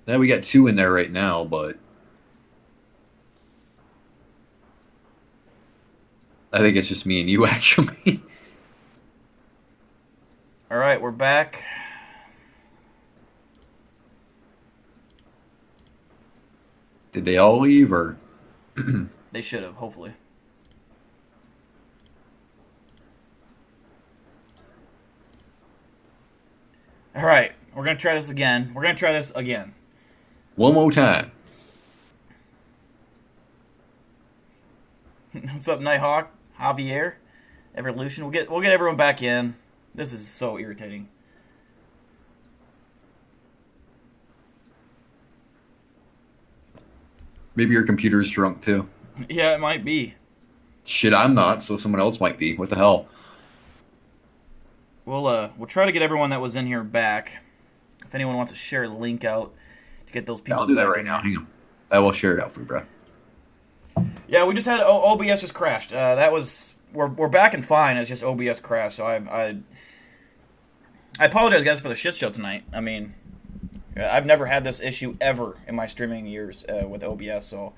Now we got two in there right now, but I think it's just me and you actually. All right, we're back. Did they all leave or? They should have, hopefully. All right, we're gonna try this again. We're gonna try this again. One more time. What's up, Nighthawk? Javier? Evolution. We'll get everyone back in. This is so irritating. Maybe your computer's drunk too. Yeah, it might be. Shit, I'm not, so someone else might be. What the hell? We'll try to get everyone that was in here back. If anyone wants to share a link out to get those Yeah, people I'll do that back right in now. there. Hang on. I will share it out for you, bro. Yeah, we just had OBS just crashed. That was we're back and fine. It's just OBS crashed. So I apologize, guys, for the shit show tonight. I mean, I've never had this issue ever in my streaming years with OBS. So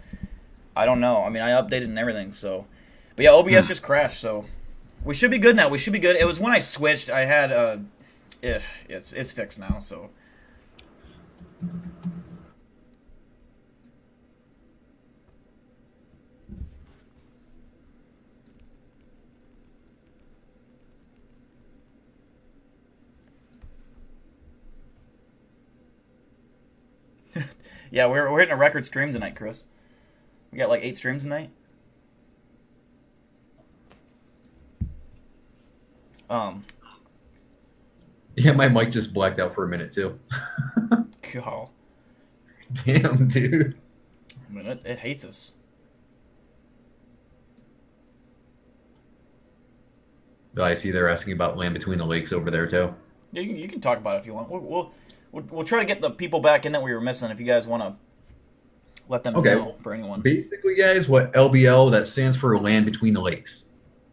I don't know. I mean, I updated and everything. So, but yeah, OBS just crashed. So we should be good now. We should be good. It was when I switched. I had it's fixed now. So. Yeah, we're hitting a record stream tonight, Chris. We got like 8 streams tonight. Um, Yeah, my mic just blacked out for a minute too. God, Damn, dude. I mean, it hates us. I see they're asking about Land Between the Lakes over there too. Yeah, you can talk about it if you want. We'll try to get the people back in that we were missing. If you guys want to let them Okay, know well, for anyone. basically, guys, what LBL that stands for Land Between the Lakes.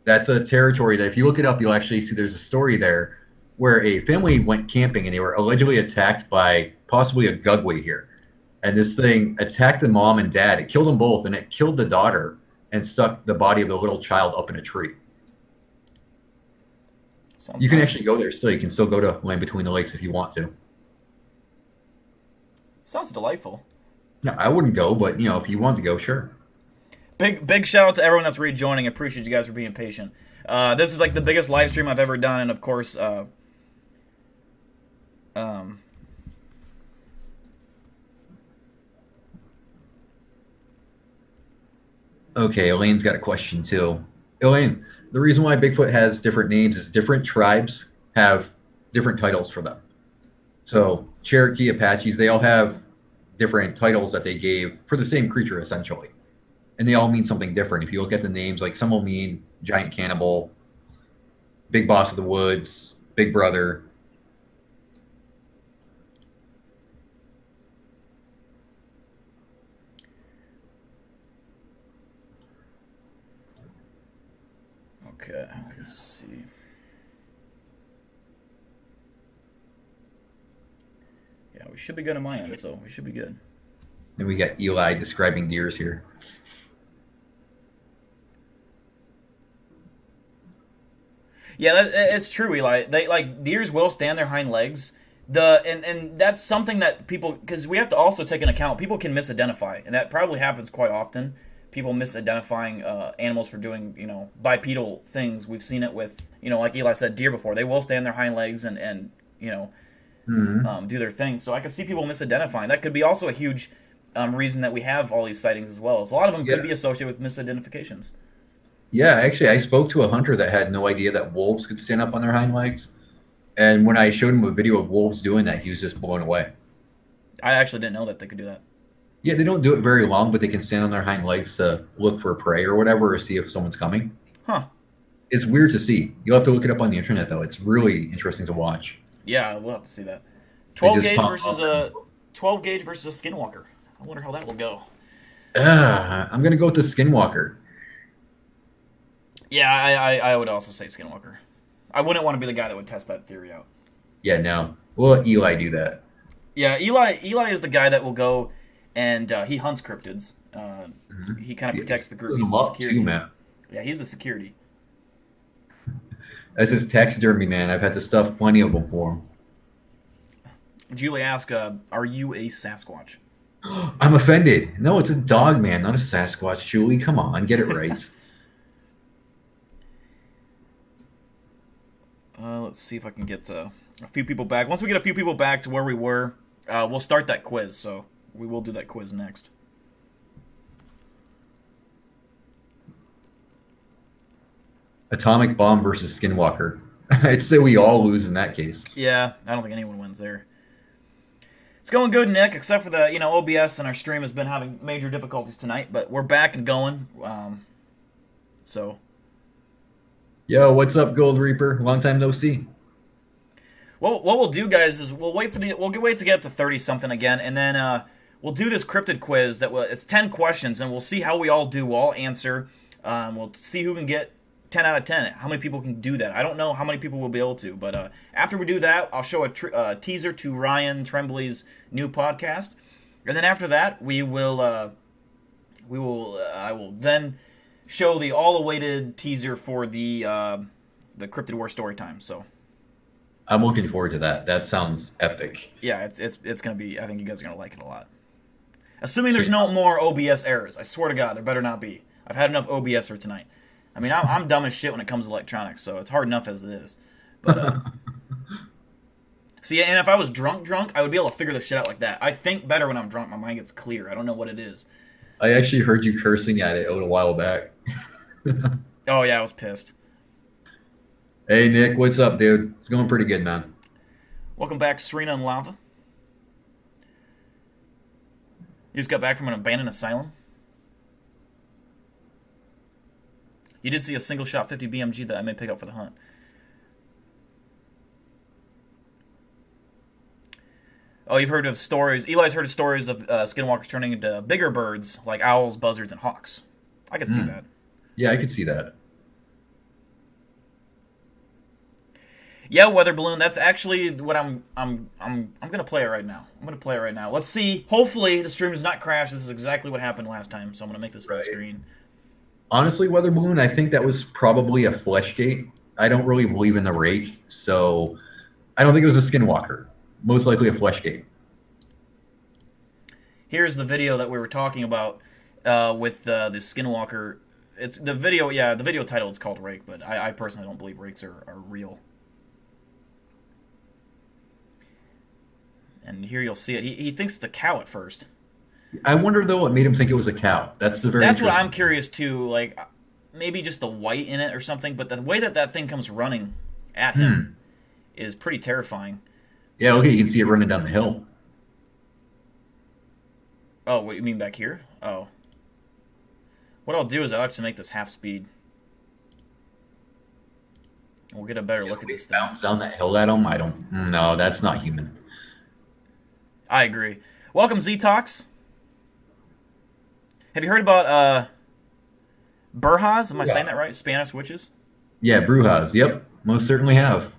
That's a territory that if you look it up, you'll actually see there's a story there where a family went camping and they were allegedly attacked by possibly a Gugway here. And this thing attacked the mom and dad. It killed them both, and it killed the daughter and stuck the body of the little child up in a tree. Sounds You can actually nice. go there still. You can still go to Land Between the Lakes if you want to. Sounds delightful. No, I wouldn't go, but if you want to go, sure. Big shout out to everyone that's rejoining. I appreciate you guys for being patient. This is like the biggest live stream I've ever done, and of course, um, Okay, Elaine's got a question too. Elaine, the reason why Bigfoot has different names is different tribes have different titles for them. So Cherokee, Apaches, they all have different titles that they gave for the same creature essentially, and they all mean something different. If you look at the names, like some will mean giant cannibal, big boss of the woods, big brother. okay, let's see. Yeah, we should be good on my end, so we should be good. And we got Eli describing deers here. Yeah, it's true, Eli. They like deers will stand their hind legs. And that's something that people, because we have to also take into account people can misidentify, and that probably happens quite often. People misidentifying animals for doing bipedal things. We've seen it with like Eli said, deer before. They will stand their hind legs and Mm-hmm. do their thing. So I could see people misidentifying. That could be also a huge reason that we have all these sightings as well. So a lot of them could Yeah. be associated with misidentifications. Yeah, actually, I spoke to a hunter that had no idea that wolves could stand up on their hind legs. And when I showed him a video of wolves doing that, he was just blown away. I actually didn't know that they could do that. Yeah, they don't do it very long, but they can stand on their hind legs to look for prey or whatever, or see if someone's coming. Huh. It's weird to see. You'll have to look it up on the internet, though. It's really interesting to watch. Yeah, we'll have to see that. They 12 just gauge pop versus up. a 12 gauge versus a skinwalker. I wonder how that will go. I'm gonna go with the skinwalker. Yeah, I would also say skinwalker. I wouldn't want to be the guy that would test that theory out. Yeah, no. We'll let Eli do that. Yeah, Eli is the guy that will go and he hunts cryptids. He kind of He protects the group. cleans He's them the up too, security. man. Yeah, he's the security. That's his taxidermy, man. I've had to stuff plenty of them for him. Julie asks, "Are you a Sasquatch?" I'm offended. No, it's a dog, man, not a Sasquatch, Julie. Come on, get it right. Let's see if I can get a few people back. Once we get a few people back to where we were, we'll start that quiz. So we will do that quiz next. Atomic bomb versus Skinwalker. I'd say we all lose in that case. Yeah, I don't think anyone wins there. It's going good, Nick, except for the, OBS and our stream has been having major difficulties tonight, but we're back and going. So. Yo, what's up, Gold Reaper? Long time no see. Well, what we'll do, guys, is we'll wait to get up to 30 something again, and then we'll do this cryptid quiz it's 10 questions, and we'll see how we all do. We'll all answer. We'll see who can get 10 out of 10. How many people can do that? I don't know how many people will be able to, but after we do that, I'll show a teaser to Ryan Trembley's new podcast, and then after that, I will then show the all-awaited teaser for the Cryptid War story time. So I'm looking forward to that. That sounds epic. yeah, it's gonna be. I think you guys are gonna like it a lot. Assuming there's no more OBS errors. I swear to God, there better not be. I've had enough OBS for tonight. I mean, I'm dumb as shit when it comes to electronics, so it's hard enough as it is. But see, and if I was drunk, I would be able to figure this shit out like that. I think better when I'm drunk. My mind gets clear. I don't know what it is. I actually heard you cursing at it a while back. Oh yeah, I was pissed. Hey Nick, what's up, dude? It's going pretty good, man. Welcome back, Serena and Lava. You just got back from an abandoned asylum. You did see a single shot 50 BMG that I may pick up for the hunt. Oh, you've heard of stories. Eli's heard of stories of skinwalkers turning into bigger birds like owls, buzzards, and hawks. I could see that. Yeah, I could see that. Yeah, weather balloon. That's actually what I'm gonna play it right now. I'm gonna play it right now. Let's see. Hopefully the stream does not crash. This is exactly what happened last time, so I'm gonna make this full screen. Honestly, weather balloon, I think that was probably a flesh gate. I don't really believe in the rake, so I don't think it was a skinwalker. Most likely a flesh gate. Here's the video that we were talking about with the skinwalker. It's the video. Yeah, the video title is called Rake, but I personally don't believe rakes are real. And here you'll see it. He thinks it's a cow at first. I wonder though what made him think it was a cow. That's what I'm curious too. Like maybe just the white in it or something. But the way that thing comes running at him is pretty terrifying. Yeah, okay, you can see it running down the hill. Oh, what you mean back here? Oh. What I'll do is I'll actually make this half speed. We'll get a better look at this thing. Bounce down that hill at him? No, that's not human. I agree. Welcome, Z-Tox. Have you heard about Brujas? Am I saying that right? Spanish witches? Yeah, Brujas. Yep, most certainly have.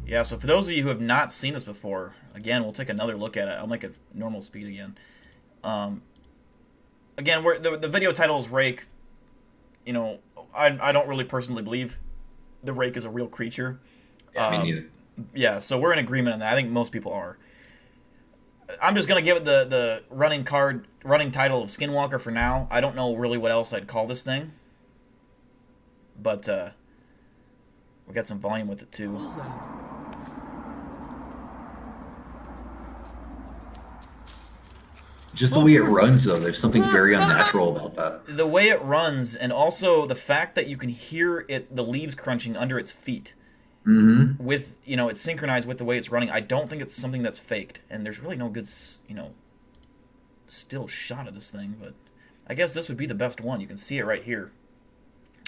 Yeah, so for those of you who have not seen this before, again, we'll take another look at it. I'll make it normal speed again. Again, the video title is Rake. You know, I don't really personally believe the Rake is a real creature. Yeah, me neither. Yeah, so we're in agreement on that. I think most people are. I'm just going to give it the running title of Skinwalker for now. I don't know really what else I'd call this thing. But we got some volume with it too. What is that? Just the way it runs, though, there's something very unnatural about that. The way it runs, and also the fact that you can hear the leaves crunching under its feet. Mm-hmm. With, it's synchronized with the way it's running. I don't think it's something that's faked, and there's really no good, still shot of this thing, but I guess this would be the best one. You can see it right here,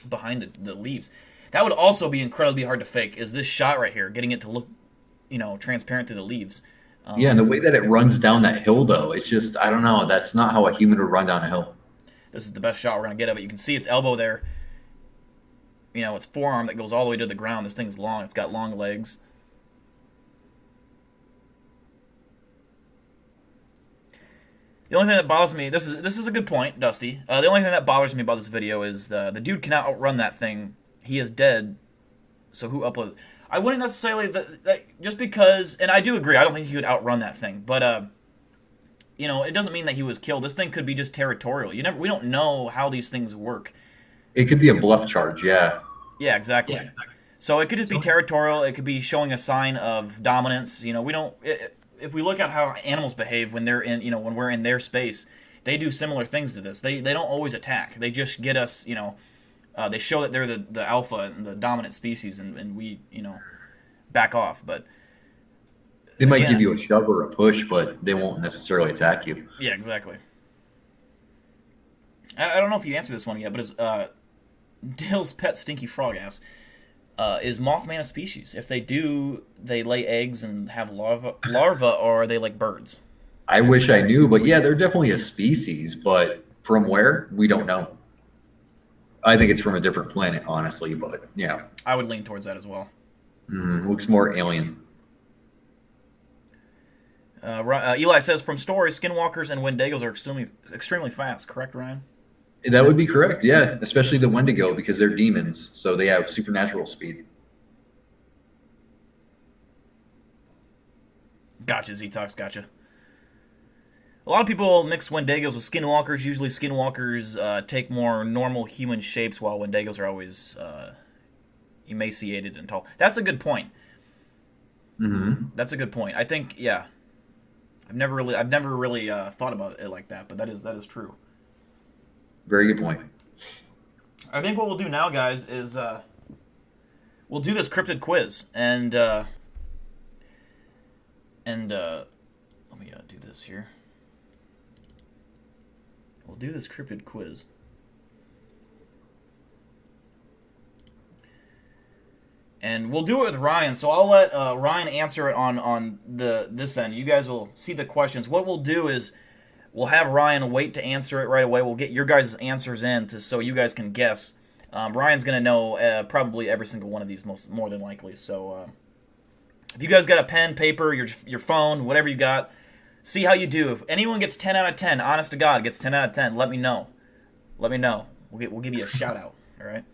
behind the leaves. That would also be incredibly hard to fake, is this shot right here, getting it to look, transparent through the leaves. Yeah, and the way that it runs down that hill, though, it's just, I don't know, that's not how a human would run down a hill. This is the best shot we're going to get of it. You can see its elbow there. Its forearm that goes all the way to the ground. This thing's long. It's got long legs. The only thing that bothers me, this is a good point, Dusty. The only thing that bothers me about this video is the dude cannot outrun that thing. He is dead. So who uploaded? I wouldn't necessarily just because, and I do agree. I don't think he could outrun that thing, but you know, it doesn't mean that he was killed. This thing could be just territorial. We don't know how these things work. It could be a bluff charge, yeah. Yeah, exactly. Yeah. So it could just be territorial. It could be showing a sign of dominance. You know, we don't. If we look at how animals behave when they're in, you know, when we're in their space, they do similar things to this. They don't always attack. They just get us, you know. They show that they're the alpha and the dominant species, and we, you know, back off. But they might give you a shove or a push, but they won't necessarily attack you. Yeah, exactly. I don't know if you answered this one yet, but is Dale's pet stinky frog asks, is Mothman a species? If they do, they lay eggs and have larvae, or are they like birds? I wish I knew, but yeah, they're definitely a species, but from where? We don't know. I think it's from a different planet, honestly, but yeah. I would lean towards that as well. Looks more alien. Eli says, from stories, skinwalkers and Wendigos are extremely fast. Correct, Ryan? That would be correct, yeah. Especially the Wendigo, because they're demons, so they have supernatural speed. Gotcha, Z-Tox, gotcha. A lot of people mix Wendigos with skinwalkers. Usually skinwalkers take more normal human shapes, while Wendigos are always emaciated and tall. That's a good point. That's a good point. I think, yeah. I've never really thought about it like that, but that is true. Very good point. I think what we'll do now, guys, is we'll do this cryptid quiz, and let me do this here. We'll do this cryptid quiz. And we'll do it with Ryan, so I'll let Ryan answer it on this end. You guys will see the questions. What we'll do is we'll have Ryan wait to answer it right away. We'll get your guys' answers in so you guys can guess. Ryan's going to know probably every single one of these more than likely. So if you guys got a pen, paper, your phone, whatever you got, see how you do. If anyone gets 10 out of 10, honest to God, gets 10 out of 10, let me know. Let me know. We'll give you a shout out, all right?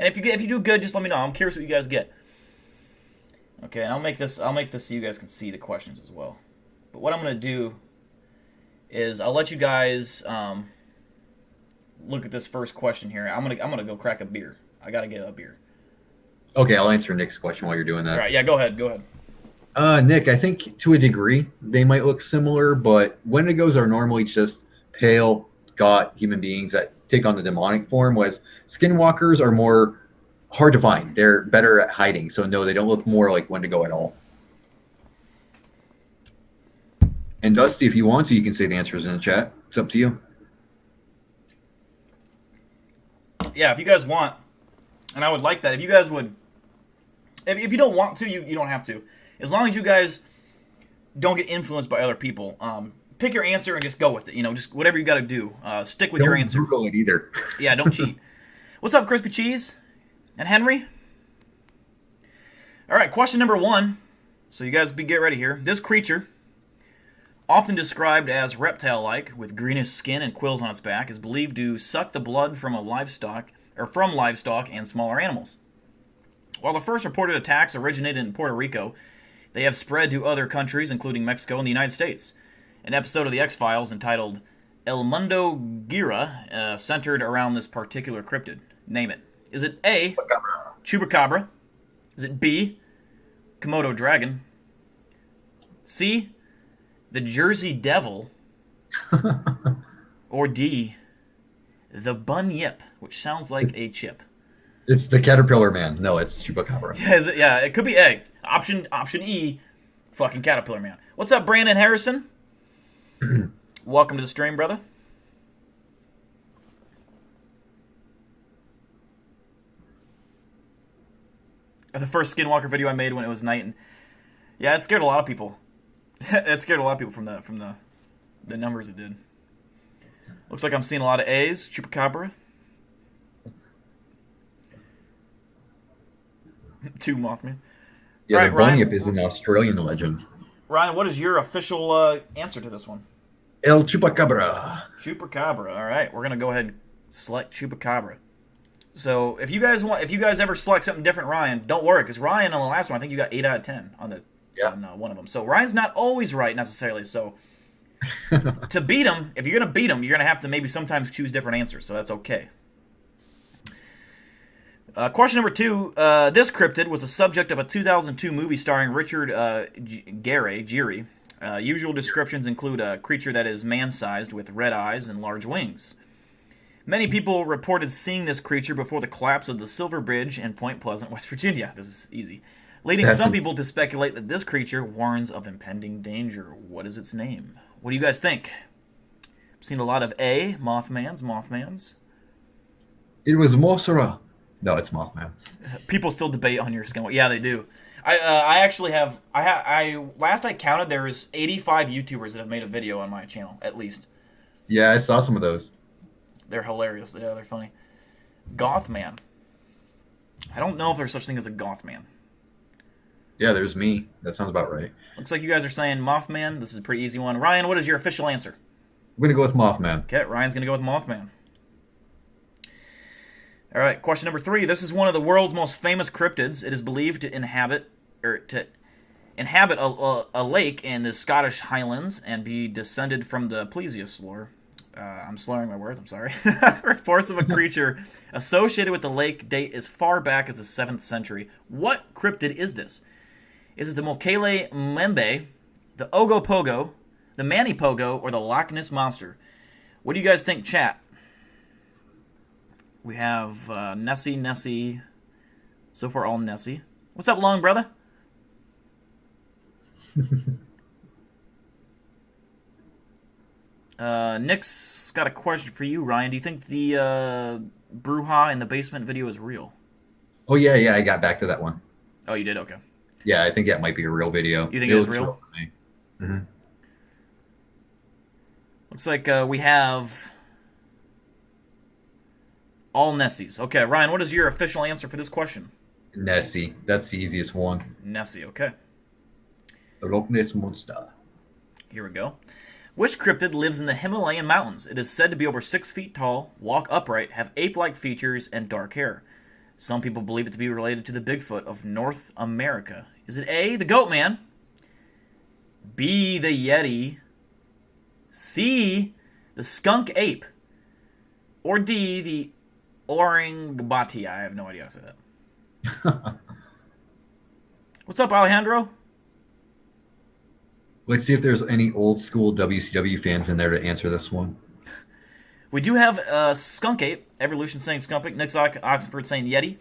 And if you do good, just let me know. I'm curious what you guys get. Okay, and I'll make this so you guys can see the questions as well. But what I'm going to do is I'll let you guys look at this first question here. I'm gonna go crack a beer. I gotta get a beer. Okay, I'll answer Nick's question while you're doing that. All right, yeah, go ahead. Nick, I think to a degree they might look similar, but Wendigos are normally just pale, gaunt human beings that take on the demonic form, whereas skinwalkers are more hard to find. They're better at hiding, so no, they don't look more like Wendigo at all. And Dusty, if you want to, you can say the answers in the chat. It's up to you. Yeah, if you guys want, and I would like that. If you guys would, if you don't want to, you don't have to. As long as you guys don't get influenced by other people, pick your answer and just go with it. You know, just whatever you got to do. Stick with your answer. Don't Google it either. Yeah, don't cheat. What's up, Crispy Cheese and Henry? All right, question number 1. So you guys get ready here. This creature, often described as reptile-like, with greenish skin and quills on its back, is believed to suck the blood from livestock and smaller animals. While the first reported attacks originated in Puerto Rico, they have spread to other countries, including Mexico and the United States. An episode of The X-Files entitled El Mundo Gira centered around this particular cryptid. Name it. Is it A, Chupacabra? Is it B, Komodo dragon? C, the Jersey Devil? Or D, the Bunyip, which sounds like a chip? It's the Caterpillar Man. No, it's Chupacabra. Yeah, it could be A. Option E, fucking Caterpillar Man. What's up, Brandon Harrison? Welcome to the stream, brother. The first Skinwalker video I made when it was night, and yeah, it scared a lot of people. It scared a lot of people from the numbers it did. Looks like I'm seeing a lot of A's. Chupacabra. 2 Mothman. Yeah, right, the Bunyip is an Australian legend. Ryan, what is your official answer to this one? El Chupacabra. Chupacabra. All right, we're gonna go ahead and select Chupacabra. So if you guys ever select something different, Ryan, don't worry, because Ryan on the last one, I think you got 8 out of 10 on Yeah. one of them. So Ryan's not always right necessarily. So to beat him, if you're gonna beat him, you're gonna have to maybe sometimes choose different answers. So that's okay. Question number 2. This cryptid was the subject of a 2002 movie starring Richard Gere. Usual descriptions include a creature that is man-sized with red eyes and large wings. Many people reported seeing this creature before the collapse of the Silver Bridge in Point Pleasant, West Virginia. This is easy. Leading some people to speculate that this creature warns of impending danger. What is its name? What do you guys think? I've seen a lot of A, Mothmans. It was Mothra. No, it's Mothman. People still debate on your skin. Yeah, they do. I actually have. Last I counted, there was 85 YouTubers that have made a video on my channel, at least. Yeah, I saw some of those. They're hilarious. Yeah, they're funny. Gothman. I don't know if there's such thing as a Gothman. Yeah, there's me. That sounds about right. Looks like you guys are saying Mothman. This is a pretty easy one. Ryan, what is your official answer? I'm gonna go with Mothman. Okay, Ryan's gonna go with Mothman. All right, question number 3. This is one of the world's most famous cryptids. It is believed to inhabit a lake in the Scottish Highlands and be descended from the Plesiosaur. I'm slurring my words, I'm sorry. Reports of a creature associated with the lake date as far back as the 7th century. What cryptid is this? Is it the Mokele Membe, the Ogopogo, the Manipogo, or the Loch Ness Monster? What do you guys think, chat? We have Nessie. So far, all Nessie. What's up, long brother? Nick's got a question for you, Ryan. Do you think the Bruja in the basement video is real? Oh, yeah, I got back to that one. Oh, you did? Okay. Yeah, I think that might be a real video. You think it is real? To me. Mm-hmm. Looks like we have all Nessies. Okay, Ryan, what is your official answer for this question? Nessie. That's the easiest one. Nessie, okay. The Loch Ness Monster. Here we go. Which cryptid lives in the Himalayan mountains? It is said to be over 6 feet tall, walk upright, have ape-like features, and dark hair. Some people believe it to be related to the Bigfoot of North America. Is it A, the Goat Man, B, the Yeti, C, the Skunk Ape, or D, the Orangbati? I have no idea how to say that. What's up, Alejandro? Let's see if there's any old school WCW fans in there to answer this one. We do have Skunk Ape. Evolution saying Skunk Ape. Nick's Oxford saying Yeti.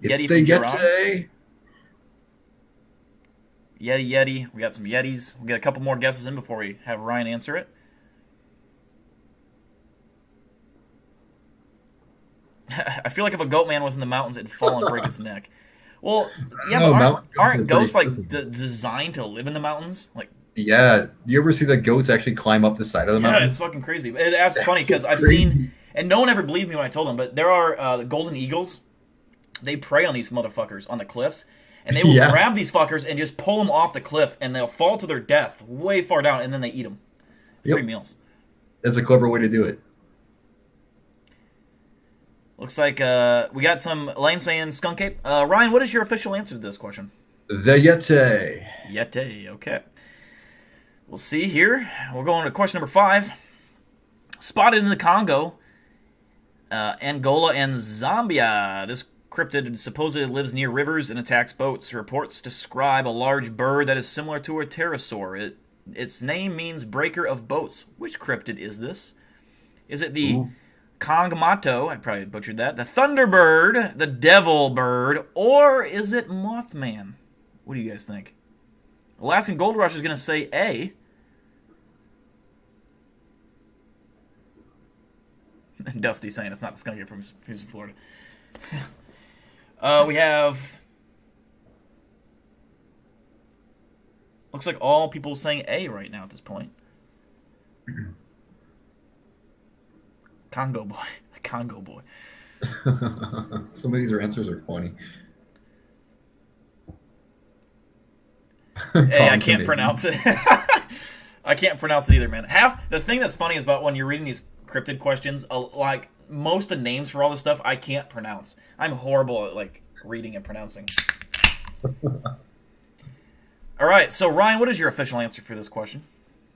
It's Yeti the from Yeti. Yeti. We got some Yetis. We'll get a couple more guesses in before we have Ryan answer it. I feel like if a goat man was in the mountains, it'd fall and break its neck. Well, yeah, but aren't goats like designed to live in the mountains? Like, yeah, you ever see the goats actually climb up the side of the mountain? Yeah, it's fucking crazy. That's funny because I've seen, and no one ever believed me when I told them, but there are the golden eagles. They prey on these motherfuckers on the cliffs, and they will grab these fuckers and just pull them off the cliff, and they'll fall to their death way far down, and then they eat them. Free meals. That's a clever way to do it. Looks like we got some Lane saying Skunk Ape. Ryan, what is your official answer to this question? The Yeti. Yeti, okay. We'll see here. We're going to question number 5. Spotted in the Congo, Angola, and Zambia. This cryptid supposedly lives near rivers and attacks boats. Reports describe a large bird that is similar to a pterosaur. Its name means breaker of boats. Which cryptid is this? Is it the Kongamato, I probably butchered that, the Thunderbird, the Devil Bird, or is it Mothman? What do you guys think? Alaskan Gold Rush is going to say A. And Dusty's saying it's not the skunk ape from Florida. We have... Looks like all people saying A right now at this point. Congo boy. Congo boy. Some of these answers are funny. Hey, I can't pronounce it. I can't pronounce it either, man. Half the thing that's funny is about when you're reading these cryptid questions, like most of the names for all this stuff, I can't pronounce. I'm horrible at like reading and pronouncing. All right, so Ryan, what is your official answer for this question?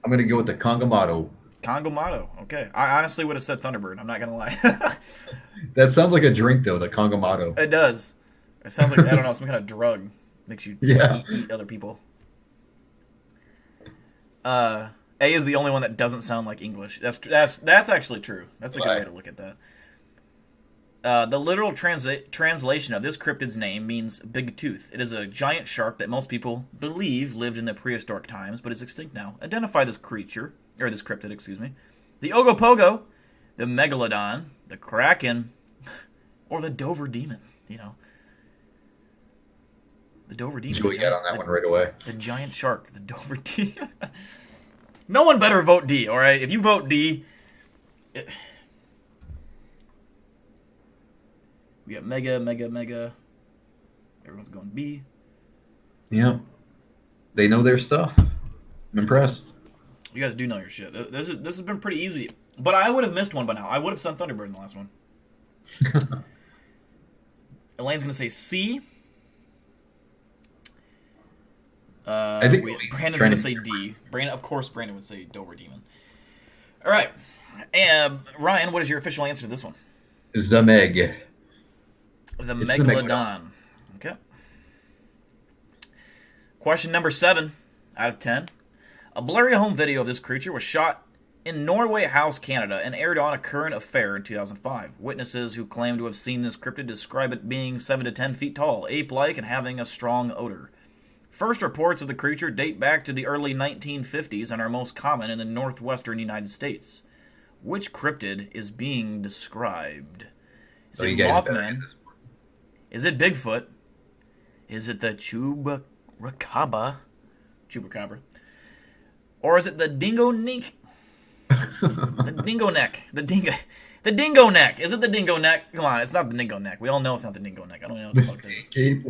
I'm gonna go with the Kongamato. Kongamato. Okay, I honestly would have said Thunderbird. I'm not gonna lie. That sounds like a drink, though. The Kongamato. It does. It sounds like I don't know some kind of drug makes you eat other people. A is the only one that doesn't sound like English. That's actually true. That's a good way to look at that. The literal translation of this cryptid's name means big tooth. It is a giant shark that most people believe lived in the prehistoric times, but is extinct now. Identify this creature, or this cryptid, excuse me. The Ogopogo, the Megalodon, the Kraken, or the Dover Demon, you know. The Dover Demon. Joey got on that one right away. The giant shark, the Dover Demon. No one better vote D, all right? If you vote D... We got Mega. Everyone's going B. Yeah. They know their stuff. I'm impressed. You guys do know your shit. This has been pretty easy. But I would have missed one by now. I would have sent Thunderbird in the last one. Elaine's going to say C. I think Brandon's going to say D. Of course, Brandon would say Dover Demon. All right. And Ryan, what is your official answer to this one? Zameg. The Megalodon. Okay. Question number 7 out of 10. A blurry home video of this creature was shot in Norway House, Canada, and aired on A Current Affair in 2005. Witnesses who claim to have seen this cryptid describe it being 7 to 10 feet tall, ape-like, and having a strong odor. First reports of the creature date back to the early 1950s and are most common in the northwestern United States. Which cryptid is being described? Is it Mothman? Is it Bigfoot? Is it the Chupacabra? Or is it the Dingo Neck? The Dingo Neck. The Dingo Neck. Is it the Dingo Neck? Come on, it's not the Dingo Neck. We all know it's not the Dingo Neck. I don't know what the fuck that is.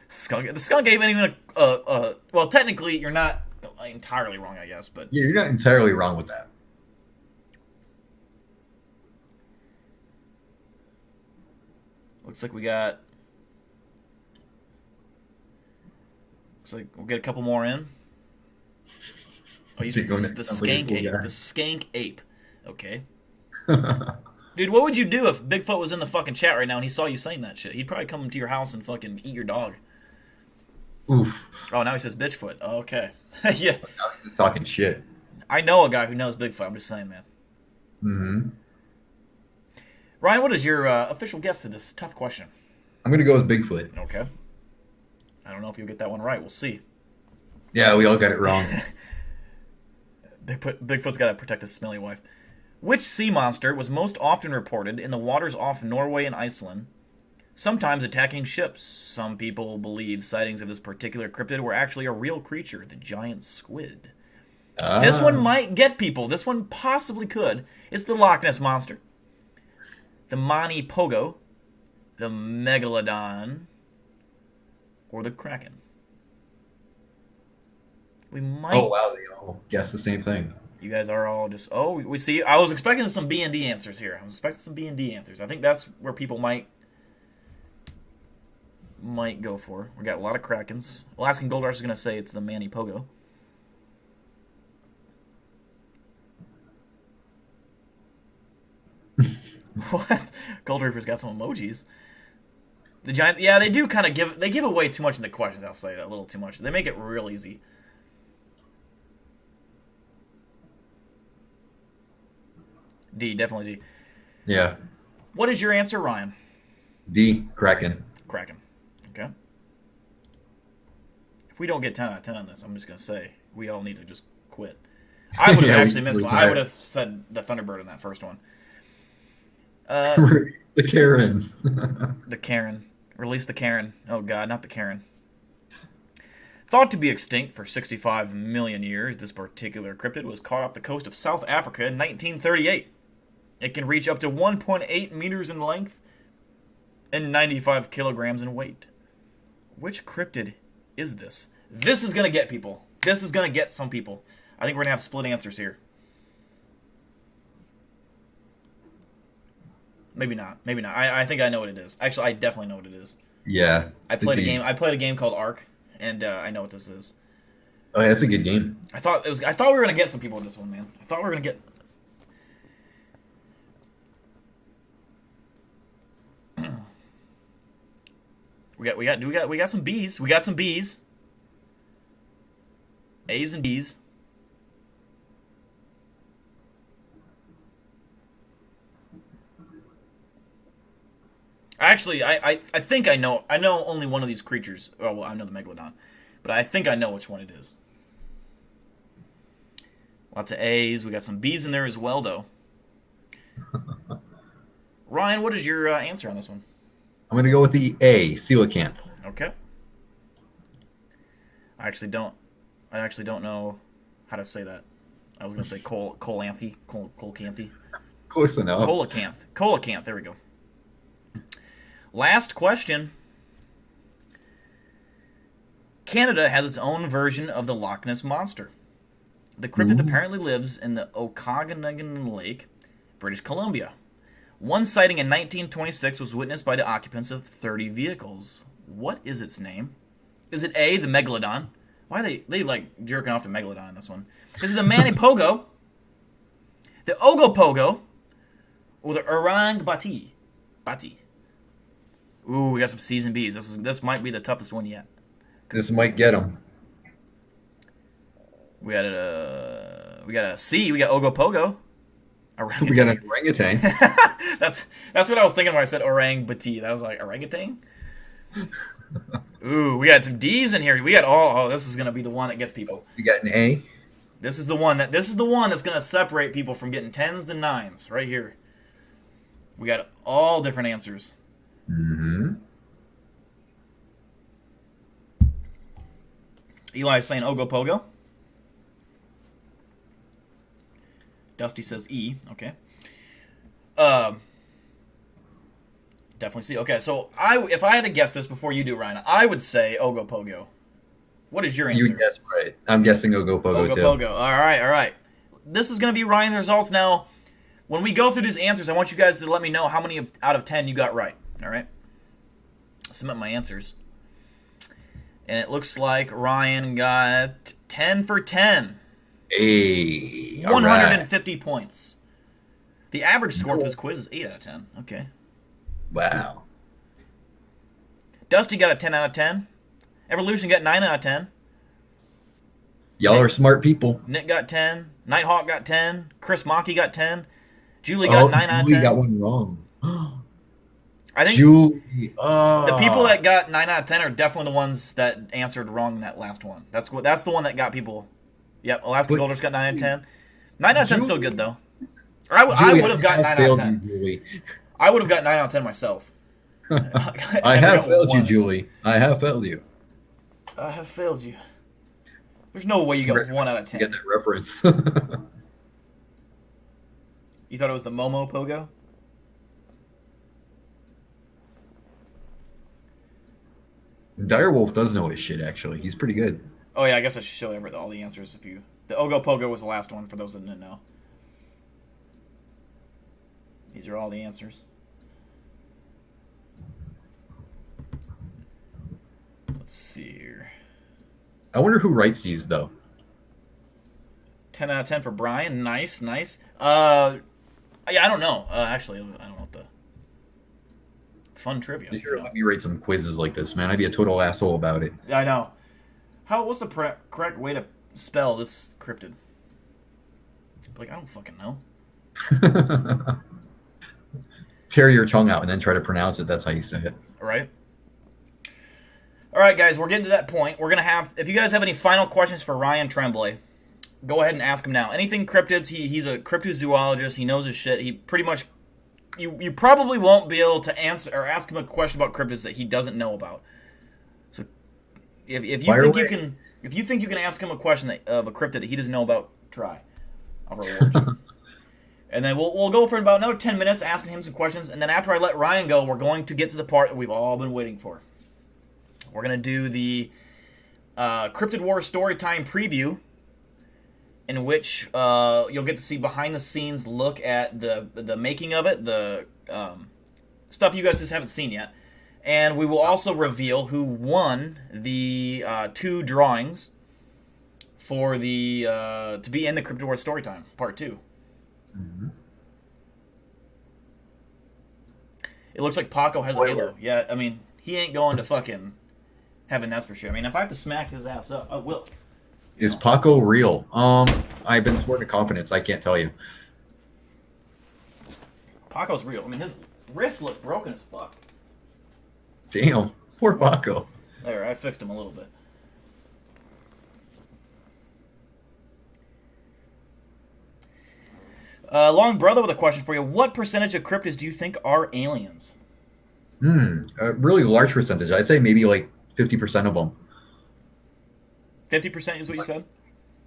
Skunk. The skunk ape ain't even well, technically, you're not entirely wrong, I guess, but yeah, you're not entirely wrong with that. looks like we got. Looks like we'll get a couple more in. Oh, you said the skank ape. The skank ape. Okay. Dude, what would you do if Bigfoot was in the fucking chat right now and he saw you saying that shit? He'd probably come to your house and fucking eat your dog. Oof. Oh, now he says bitchfoot. Oh, okay. Yeah. Now he's just talking shit. I know a guy who knows Bigfoot. I'm just saying, man. Mm-hmm. Ryan, what is your official guess to this tough question? I'm going to go with Bigfoot. Okay. I don't know if you'll get that one right. We'll see. Yeah, we all got it wrong. Bigfoot's got to protect his smelly wife. Which sea monster was most often reported in the waters off Norway and Iceland, sometimes attacking ships? Some people believe sightings of this particular cryptid were actually a real creature, the giant squid. This one might get people. This one possibly could. It's the Loch Ness Monster, the Mani Pogo, the Megalodon, or the Kraken. We might. Oh, wow. They all guess the same thing. You guys are all just, we see. I was expecting some B and D answers here. I was expecting some B and D answers. I think that's where people might go for. We got a lot of Krakens. Alaskan Gold Rush is going to say it's the Mani Pogo. What? Gold Reaper's got some emojis. The giant, yeah, they do kind of give away too much in the questions. I'll say that a little too much. They make it real easy. D, definitely D. Yeah. What is your answer, Ryan? D, Kraken. Kraken. Okay. If we don't get 10 out of 10 on this, I'm just going to say we all need to just quit. I would have actually missed one. I would have said the Thunderbird in that first one. The Karen. The Karen. Release the Karen. Oh, God, not the Karen. Thought to be extinct for 65 million years, this particular cryptid was caught off the coast of South Africa in 1938. It can reach up to 1.8 meters in length and 95 kilograms in weight. Which cryptid is this? This is going to get people. This is going to get some people. I think we're going to have split answers here. Maybe not. Maybe not. I think I know what it is. Actually, I definitely know what it is. Yeah. I played a game called Ark, and I know what this is. Oh, yeah, that's a good game. I thought we were going to get some people with this one, man. I thought we were going to get... We got some B's. We got some B's. A's and B's. Actually, I think I know only one of these creatures. Oh, well, I know the Megalodon, but I think I know which one it is. Lots of A's. We got some B's in there as well, though. Ryan, what is your answer on this one? I'm going to go with the A, coelacanth. Okay. I actually don't know how to say that. I was going to say coelacanth. Close enough. Coelacanth. There we go. Last question. Canada has its own version of the Loch Ness Monster. The cryptid apparently lives in the Okanagan Lake, British Columbia. One sighting in 1926 was witnessed by the occupants of 30 vehicles. What is its name? Is it A, the Megalodon? Why are they like jerking off to Megalodon in this one? Is it the Manipogo, the Ogopogo, or the Orang Bati? Ooh, we got some C's and B's. This might be the toughest one yet. This might get them. We got a C. We got Ogopogo. We got an orangutan. That's what I was thinking when I said orang bati. That was like orangutan. Ooh, we got some D's in here. We got this is gonna be the one that gets people. You got an A. This is the one that's gonna separate people from getting 10s and 9s right here. We got all different answers. Mm-hmm. Eli's saying Ogopogo. Dusty says E. Okay. Definitely C. Okay, so if I had to guess this before you do, Ryan, I would say Ogopogo. What is your answer? You guessed right. I'm guessing Ogopogo too. Ogopogo. All right. This is going to be Ryan's results. Now, when we go through these answers, I want you guys to let me know how many out of 10 you got right. All right? Submit my answers. And it looks like Ryan got 10 for 10. Hey, 150 points. The average score for this quiz is 8 out of 10. Okay. Wow. Dusty got a 10 out of 10. Evolution got 9 out of 10. Y'all are smart people. Nick got 10. Nighthawk got 10. Chris Maki got 10. Julie got 9 out of 10. Julie got one wrong. I think Julie. The people that got 9 out of 10 are definitely the ones that answered wrong in that last one. That's the one that got people. Yep, Alaska Golders got 9 out of 10. 9 out of 10 is still good, though. Or I would have got 9 out of 10. I would have got 9 out of 10 myself. I have failed you, Julie. I have failed you. I have failed you. There's no way you got 1 out of 10. Get that reference. You thought it was the Momo Pogo? Direwolf does know his shit, actually. He's pretty good. Oh, yeah, I guess I should show you all the answers. The Ogopogo was the last one, for those that didn't know. These are all the answers. Let's see here. I wonder who writes these, though. 10 out of 10 for Brian. Nice. Yeah, I don't know. Actually, I don't know what the... Fun trivia. They should let me write some quizzes like this, man. I'd be a total asshole about it. I know. What's the correct way to spell this cryptid? Like, I don't fucking know. Tear your tongue out and then try to pronounce it. That's how you say it. Right. All right, guys, we're getting to that point. We're going to have... If you guys have any final questions for Ryan Tremblay, go ahead and ask him now. Anything cryptids, he's a cryptozoologist. He knows his shit. He pretty much... You probably won't be able to answer or ask him a question about cryptids that he doesn't know about. So, if you think you can ask him a question of a cryptid that he doesn't know about, try. I'll reward you. And then we'll go for about another 10 minutes asking him some questions. And then after I let Ryan go, we're going to get to the part that we've all been waiting for. We're going to do the Cryptid War Storytime preview, in which you'll get to see behind the scenes look at the making of it, the stuff you guys just haven't seen yet. And we will also reveal who won the 2 drawings for the to be in the Cryptid War Storytime Part 2. Mm-hmm. It looks like Paco has a halo. Yeah, I mean, he ain't going to fucking heaven, that's for sure. I mean, if I have to smack his ass up, I will. Is Paco real? I've been sworn to confidence. I can't tell you. Paco's real. I mean, his wrists look broken as fuck. Damn, poor Paco. There, I fixed him a little bit. Long brother with a question for you. What percentage of cryptids do you think are aliens? A really large percentage. I'd say maybe like 50% of them. 50% is what you said?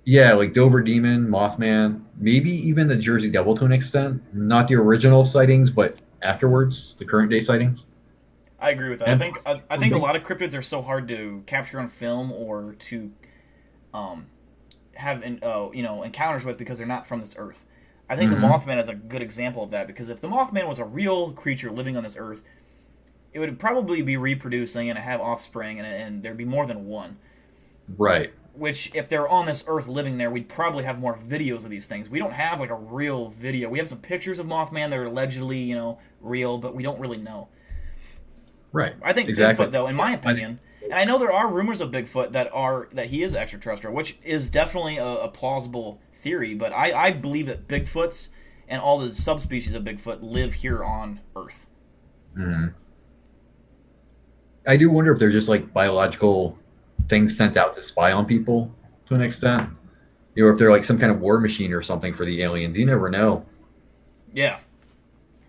Yeah, like Dover Demon, Mothman, maybe even the Jersey Devil to an extent. Not the original sightings, but afterwards, the current day sightings. I agree with that. I think a lot of cryptids are so hard to capture on film or to have encounters with because they're not from this earth. I think the Mothman is a good example of that, because if the Mothman was a real creature living on this earth, it would probably be reproducing and have offspring, and there'd be more than one. Right. Which, if they're on this earth living there, we'd probably have more videos of these things. We don't have like a real video. We have some pictures of Mothman that are allegedly, real, but we don't really know. Right. I think exactly. Bigfoot, though, in my opinion, and I know there are rumors of Bigfoot that he is extraterrestrial, which is definitely a plausible theory, but I believe that Bigfoots and all the subspecies of Bigfoot live here on Earth. Mm-hmm. I do wonder if they're just like biological things sent out to spy on people to an extent. Or if they're like some kind of war machine or something for the aliens. You never know. Yeah.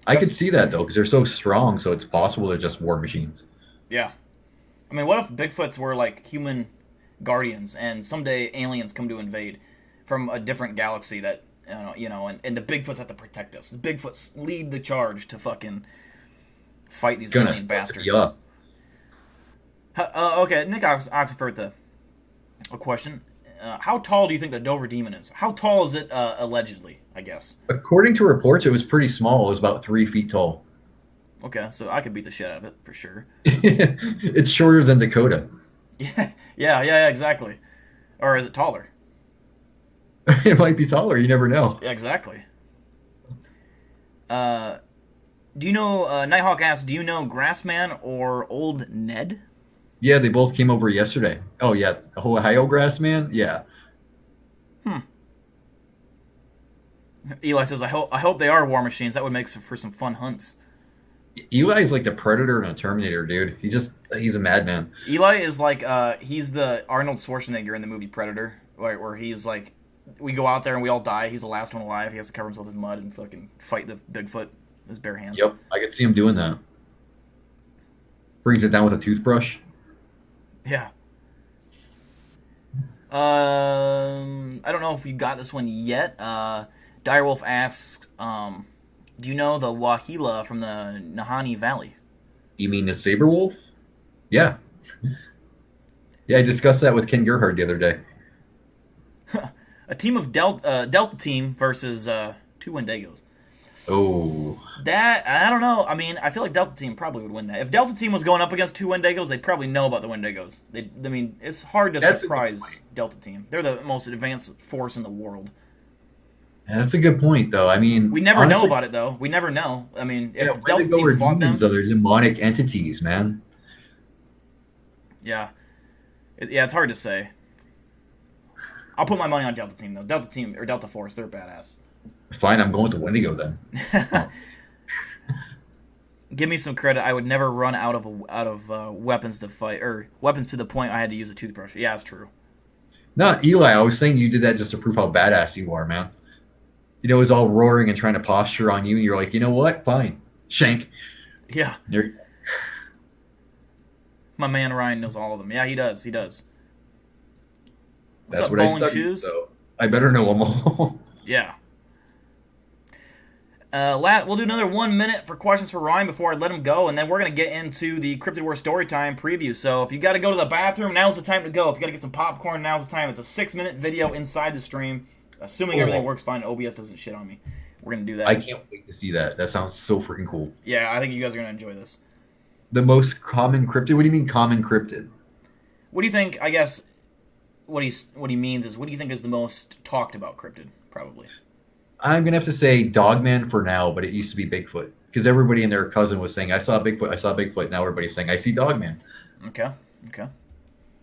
I could see that, though, because they're so strong, so it's possible they're just war machines. Yeah. I mean, what if Bigfoots were like human guardians and someday aliens come to invade from a different galaxy that, and the Bigfoots have to protect us. The Bigfoots lead the charge to fucking fight these alien bastards. Yeah. Okay, Nick Oxford, a question. How tall do you think the Dover Demon is? How tall is it, allegedly, I guess? According to reports, it was pretty small. It was about 3 feet tall. Okay, so I could beat the shit out of it, for sure. It's shorter than Dakota. Yeah, exactly. Or is it taller? It might be taller. You never know. Yeah, exactly. Do you know, Nighthawk asks, do you know Grassman or Old Ned? Yeah, they both came over yesterday. Oh, yeah. The Ohio Grassman? Yeah. Eli says, I hope they are war machines. That would make for some fun hunts. Eli's like the Predator and a Terminator, dude. He's a madman. Eli is like, he's the Arnold Schwarzenegger in the movie Predator, where he's like, we go out there and we all die. He's the last one alive. He has to cover himself with mud and fucking fight the Bigfoot with his bare hands. Yep, I could see him doing that. Brings it down with a toothbrush. Yeah. I don't know if you got this one yet. Direwolf asks, do you know the Wahila from the Nahanni Valley? You mean the saber wolf? Yeah. Yeah, I discussed that with Ken Gerhard the other day. A team of Delta Team versus 2 Wendigos. Oh. That, I don't know. I mean, I feel like Delta Team probably would win that. If Delta Team was going up against 2 Wendigos, they'd probably know about the Wendigos. It's hard to surprise Delta Team. They're the most advanced force in the world. Yeah, that's a good point, though. I mean, we never know about it, though. We never know. I mean, if Delta Team fought them, they're demonic entities, man. Yeah, it's hard to say. I'll put my money on Delta Team, though. Delta Team or Delta Force, they're badass. Fine, I'm going with the Wendigo then. Give me some credit. I would never run out of weapons to fight, or weapons to the point I had to use a toothbrush. Yeah, it's true. No, Eli, I was saying you did that just to prove how badass you are, man. It was all roaring and trying to posture on you, and you're like, you know what? Fine. Shank. Yeah. My man Ryan knows all of them. Yeah, he does. What's That's up, what I Bowling studied, Shoes? so I better know them all. Yeah. We'll do another 1 minute for questions for Ryan before I let him go, and then we're going to get into the Cryptid War Storytime preview. So if you got to go to the bathroom, now's the time to go. If you got to get some popcorn, now's the time. It's a 6-minute video inside the stream. Assuming everything works fine, OBS doesn't shit on me. We're going to do that. I can't wait to see that. That sounds so freaking cool. Yeah, I think you guys are going to enjoy this. The most common cryptid? What do you mean common cryptid? What do you think, I guess, what he means is, what do you think is the most talked about cryptid, probably? I'm going to have to say Dogman for now, but it used to be Bigfoot. Because everybody and their cousin was saying, I saw Bigfoot, I saw Bigfoot. Now everybody's saying, I see Dogman. Okay. Do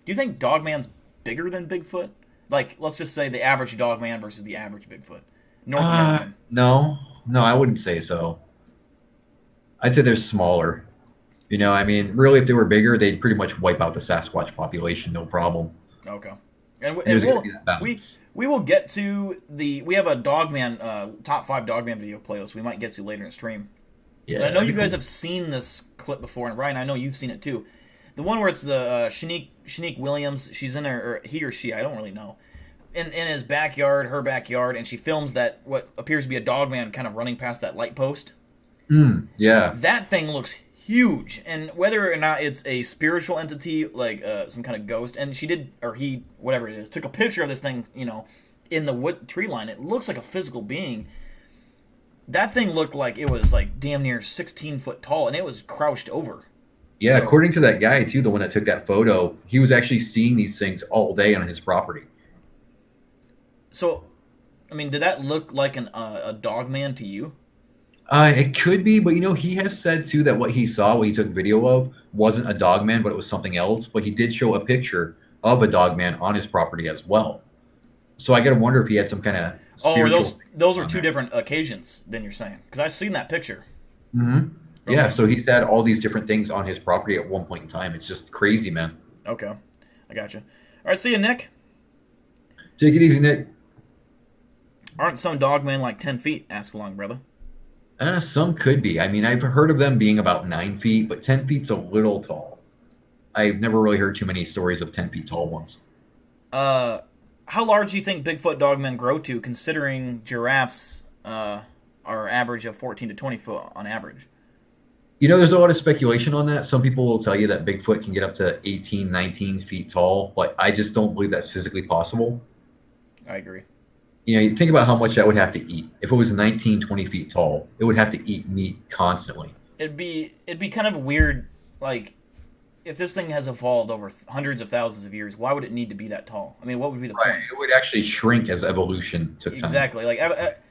you think Dogman's bigger than Bigfoot? Like, let's just say the average Dogman versus the average Bigfoot. North American. No, I wouldn't say so. I'd say they're smaller. You know, I mean, really, if they were bigger, they'd pretty much wipe out the Sasquatch population, no problem. Okay. And we will get to we have a Dogman, top 5 Dogman video playlist we might get to later in the stream. Yeah. And I know you guys have seen this clip before, and Ryan, I know you've seen it too. The one where it's the Shanique Williams, she's in her, or he or she, I don't really know, in his backyard, her backyard, and she films that, what appears to be a Dogman kind of running past that light post. Yeah. That thing looks huge, and whether or not it's a spiritual entity, like some kind of ghost, and she did, or he, whatever it is, took a picture of this thing, you know, in the wood tree line. It looks like a physical being. That thing looked like it was like damn near 16 foot tall, and it was crouched over. Yeah, so, according to that guy too, the one that took that photo, he was actually seeing these things all day on his property. So, I mean, did that look like a Dogman to you? It could be, but you know, he has said too that what he saw, what he took video of, wasn't a Dogman, but it was something else. But he did show a picture of a Dogman on his property as well. So I gotta wonder if he had some kind of. Those were two different occasions. Then you're saying, because I've seen that picture. Mm-hmm. Okay. Yeah, so he's had all these different things on his property at one point in time. It's just crazy, man. Okay, I gotcha. All right, see you, Nick. Take it easy, Nick. Aren't some Dogmen like 10 feet? Ask along, brother. Some could be. I mean, I've heard of them being about 9 feet, but 10 feet's a little tall. I've never really heard too many stories of 10 feet tall ones. How large do you think Bigfoot Dogmen grow to, considering giraffes are average of 14 to 20 foot on average? You know, there's a lot of speculation on that. Some people will tell you that Bigfoot can get up to 18, 19 feet tall, but I just don't believe that's physically possible. I agree. You know, you think about how much that would have to eat. If it was 19, 20 feet tall, it would have to eat meat constantly. It'd be kind of weird, like, if this thing has evolved over hundreds of thousands of years, why would it need to be that tall? I mean, what would be the point? It would actually shrink as evolution took time. Exactly. Like,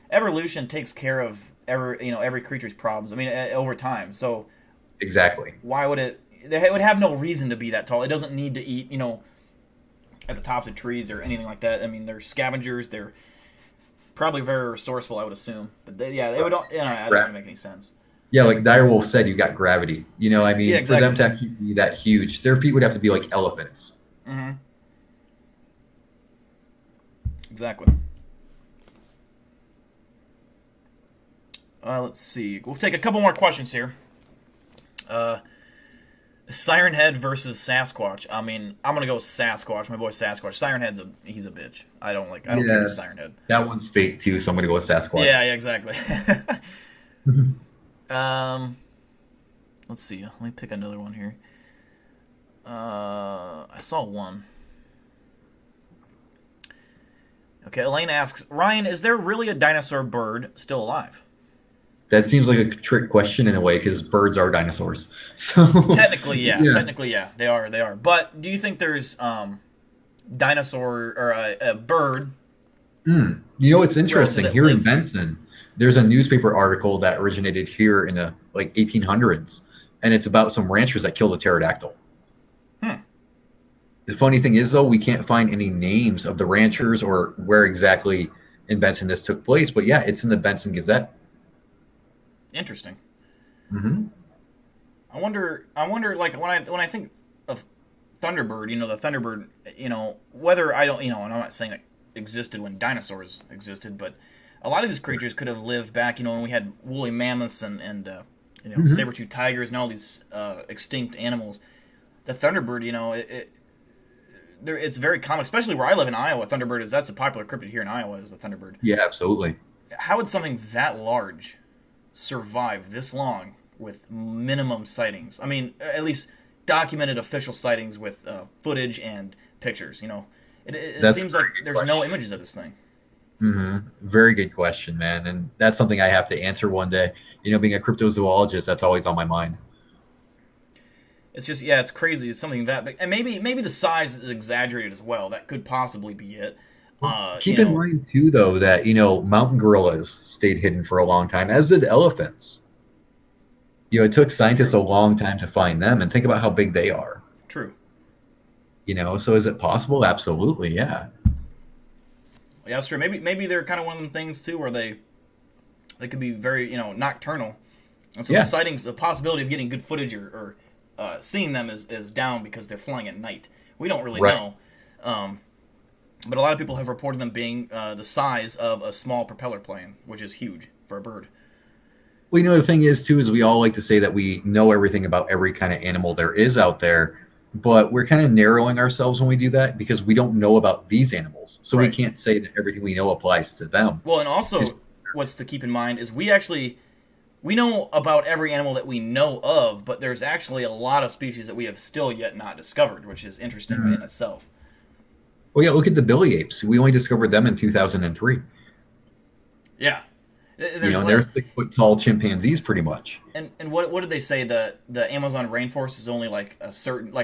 evolution takes care of every creature's problems. I mean, over time. So exactly. Why would it? It would have no reason to be that tall. It doesn't need to eat, at the tops of trees or anything like that. I mean, they're scavengers. They're probably very resourceful, I would assume. But they would. That doesn't make any sense. Yeah, like Direwolf said, you've got gravity. You know, I mean, exactly. For them to actually be that huge, their feet would have to be like elephants. Mm-hmm. Exactly. Let's see. We'll take a couple more questions here. Siren Head versus Sasquatch. I mean, I'm gonna go Sasquatch. My boy Sasquatch. Siren Head's he's a bitch. I don't care for Siren Head. That one's fake too, so I'm gonna go with Sasquatch. Yeah, exactly. Let's see. Let me pick another one here. I saw one. Okay, Elaine asks, Ryan, is there really a dinosaur bird still alive? That seems like a trick question in a way, because birds are dinosaurs. So technically, yeah. Technically, yeah. They are. But do you think there's dinosaur or a bird? You know, it's interesting. Here in Benson, there's a newspaper article that originated here in the 1800s, and it's about some ranchers that killed a pterodactyl. The funny thing is, though, we can't find any names of the ranchers or where exactly in Benson this took place. But yeah, it's in the Benson Gazette. Interesting. Mm-hmm. I wonder. Like when I think of Thunderbird, the Thunderbird, whether I don't, and I'm not saying it existed when dinosaurs existed, but a lot of these creatures could have lived back, when we had woolly mammoths and mm-hmm. saber-toothed tigers and all these extinct animals. The Thunderbird, it's very common, especially where I live in Iowa. That's a popular cryptid here in Iowa, is the Thunderbird. Yeah, absolutely. How would something that large survive this long with minimum sightings? I mean, at least documented official sightings with footage and pictures. It seems like there's no images of this thing. Very good question, man. And that's something I have to answer one day. Being a cryptozoologist, that's always on my mind. It's just, yeah, it's crazy. It's something that big. And maybe the size is exaggerated as well. That could possibly be it. Keep in mind, too, though, that, mountain gorillas stayed hidden for a long time, as did elephants. It took scientists a long time to find them, and think about how big they are. True. So is it possible? Absolutely, yeah. Yeah, that's true. Maybe they're kind of one of them things, too, where they could be very, nocturnal. And so the possibility of getting good footage or seeing them is down because they're flying at night. We don't really know. But a lot of people have reported them being the size of a small propeller plane, which is huge for a bird. Well, the thing is, too, is we all like to say that we know everything about every kind of animal there is out there, but we're kind of narrowing ourselves when we do that because we don't know about these animals. So we can't say that everything we know applies to them. Well, and also what's to keep in mind is we know about every animal that we know of, but there's actually a lot of species that we have still yet not discovered, which is interesting in itself. Well, yeah, look at the billy apes. We only discovered them in 2003. Yeah. They're 6 foot tall chimpanzees, pretty much. And what did they say? The Amazon rainforest is only like a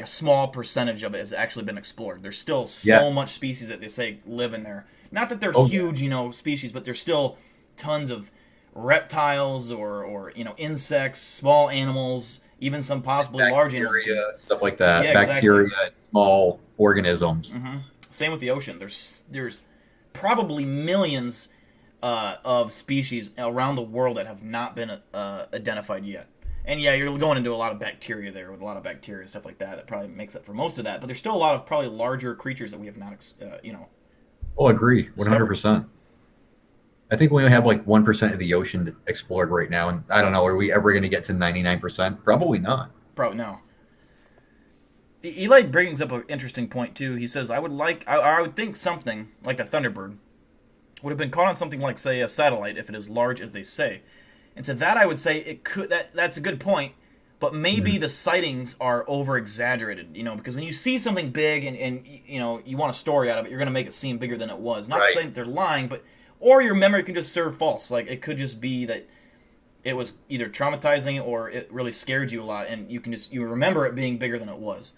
small percentage of it has actually been explored. There's still so much species that they say live in there. Not that they're huge, species, but there's still tons of reptiles or insects, small animals, even some possibly large animals. Bacteria, stuff like that. Yeah, bacteria, small organisms. Same with the ocean. There's probably millions of species around the world that have not been identified yet. And yeah, you're going into a lot of bacteria there with a lot of bacteria, stuff like that. That probably makes up for most of that. But there's still a lot of probably larger creatures that we have not, Oh, agree, 100%. I think we only have like 1% of the ocean explored right now, and I don't know. Are we ever going to get to 99%? Probably not. Probably no. Eli brings up an interesting point too. He says, I would think something like the Thunderbird would have been caught on something like, say, a satellite if it is large as they say. And to that, I would say it could. That's a good point, but maybe the sightings are over exaggerated. Because when you see something big and you want a story out of it, you're going to make it seem bigger than it was. Not saying that they're lying, or your memory can just serve false. Like it could just be that it was either traumatizing or it really scared you a lot, and you remember it being bigger than it was.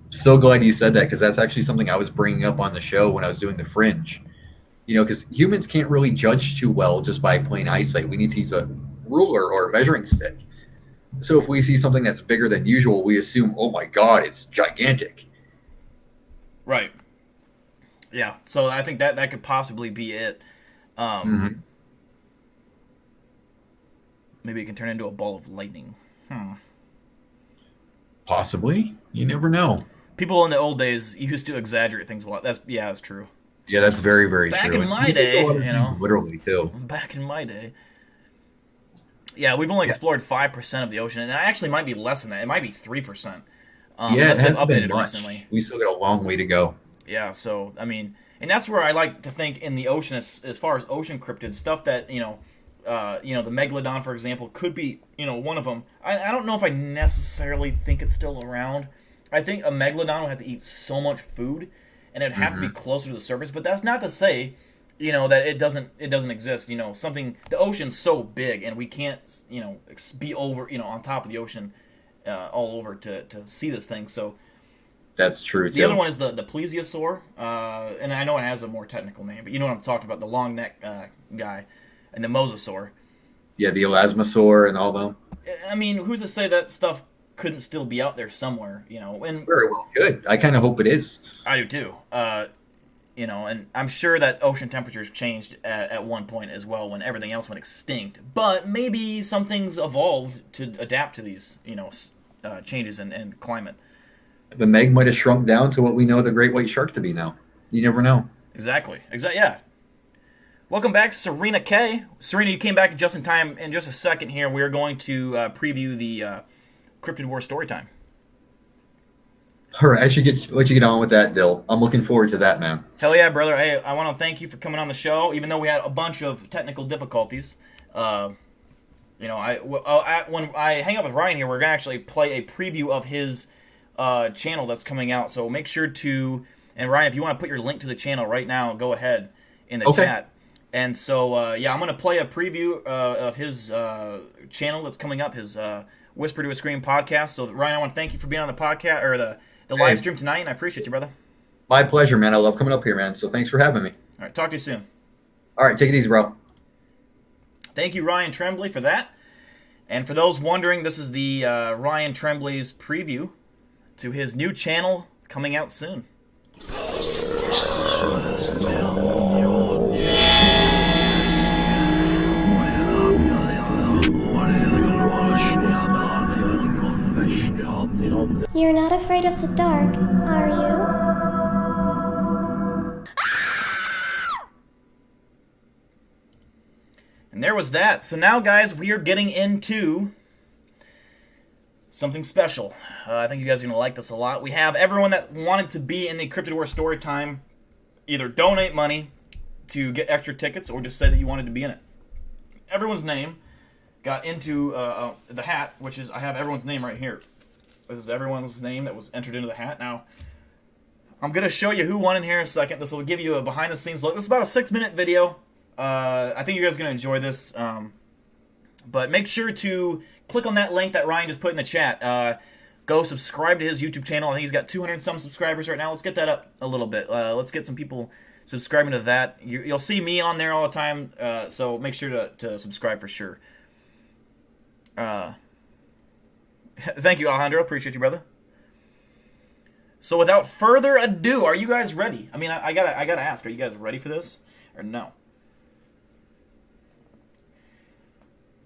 So glad you said that, because that's actually something I was bringing up on the show when I was doing the Fringe. Because humans can't really judge too well just by plain eyesight. We need to use a ruler or a measuring stick. So if we see something that's bigger than usual, we assume, oh my God, it's gigantic. Right. Yeah. So I think that could possibly be it. Maybe it can turn into a ball of lightning. Possibly. You never know. People in the old days used to exaggerate things a lot. That's true. Yeah, that's very, very true. Back in my day, literally too. Back in my day. Yeah, we've only explored 5% of the ocean, and it actually might be less than that. It might be 3%. It hasn't been much. Recently. We still got a long way to go. Yeah, so, and that's where I like to think in the ocean, as far as ocean cryptids, stuff that, the megalodon, for example, could be, one of them. I don't know if I necessarily think it's still around. I think a megalodon would have to eat so much food, and it'd have to be closer to the surface. But that's not to say, that it doesn't exist. The ocean's so big, and we can't, be over, on top of the ocean, all over to see this thing. So that's true too. The other one is the Plesiosaur, and I know it has a more technical name, but you know what I'm talking about, the long neck guy, and the Mosasaur. Yeah, the Elasmosaur and all them. Who's to say that stuff couldn't still be out there somewhere, and very well could. I kind of hope it is. I do too. And I'm sure that ocean temperatures changed at one point as well when everything else went extinct. But maybe something's evolved to adapt to these, changes in climate. The Meg might have shrunk down to what we know the great white shark to be now. You never know. Exactly. Yeah. Welcome back, Serena K. Serena, you came back just in time. In just a second here, we're going to preview the Cryptid War Storytime. All right, I should let you get on with that, Dill. I'm looking forward to that, man. Hell yeah, brother. Hey, I want to thank you for coming on the show, even though we had a bunch of technical difficulties. when I hang up with Ryan here, we're gonna actually play a preview of his channel that's coming out. So make sure to, and Ryan, if you want to put your link to the channel right now, go ahead in the chat. And so I'm gonna play a preview of his channel that's coming up, his Whisper to a Scream podcast. So Ryan, I want to thank you for being on the podcast or the live stream tonight, and I appreciate you, brother. My pleasure, man. I love coming up here, man. So thanks for having me. All right, talk to you soon. All right, take it easy, bro. Thank you, Ryan Tremblay, for that. And for those wondering, this is the Ryan Tremblay's preview to his new channel coming out soon. You're not afraid of the dark, are you? And there was that. So now, guys, we are getting into something special. I think you guys are going to like this a lot. We have everyone that wanted to be in the Cryptid War Storytime either donate money to get extra tickets or just say that you wanted to be in it. Everyone's name got into the hat, which is, I have everyone's name right here. This is everyone's name that was entered into the hat. Now, I'm going to show you who won in here in a second. This will give you a behind-the-scenes look. This is about a 6-minute video. I think you guys are going to enjoy this. But make sure to click on that link that Ryan just put in the chat. Go subscribe to his YouTube channel. I think he's got 200-some subscribers right now. Let's get that up a little bit. Let's get some people subscribing to that. You'll see me on there all the time, so make sure to subscribe for sure. Thank you, Alejandro. Appreciate you, brother. So without further ado, are you guys ready? I mean, I gotta ask, are you guys ready for this or no?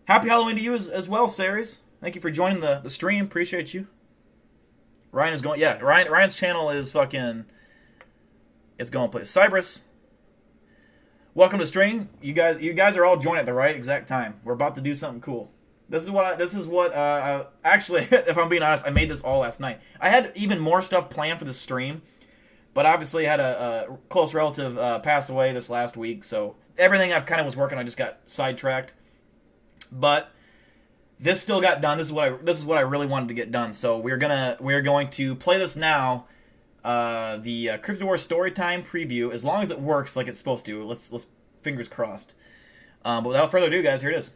Happy Halloween to you as well, Saries. Thank you for joining the stream. Appreciate you. Ryan is going. Yeah, Ryan's channel is fucking. It's going to play. Cypress. Welcome to stream. You guys are all joining at the right exact time. We're about to do something cool. This is what actually, if I'm being honest, I made this all last night. I had even more stuff planned for the stream, but obviously I had a close relative pass away this last week, so everything I've kind of was working on just got sidetracked. But this still got done. This is what I really wanted to get done. So we're going to play this now. The Cryptid War Storytime preview, as long as it works like it's supposed to. Let's fingers crossed. But without further ado, guys, here it is.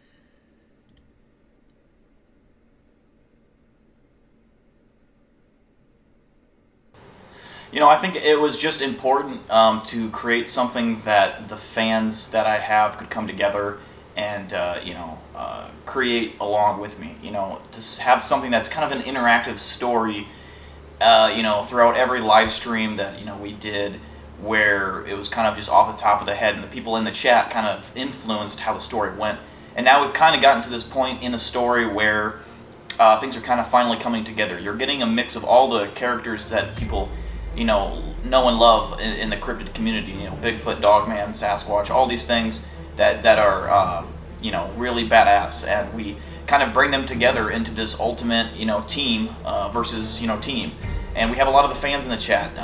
You know, I think it was just important to create something that the fans that I have could come together and create along with me. You know, to have something that's kind of an interactive story. Throughout every live stream that we did, where it was kind of just off the top of the head, and the people in the chat kind of influenced how the story went. And now we've kind of gotten to this point in the story where things are kind of finally coming together. You're getting a mix of all the characters that people know and love in the cryptid community. Bigfoot, Dogman, Sasquatch, all these things that are really badass, and we kind of bring them together into this ultimate team versus team. And we have a lot of the fans in the chat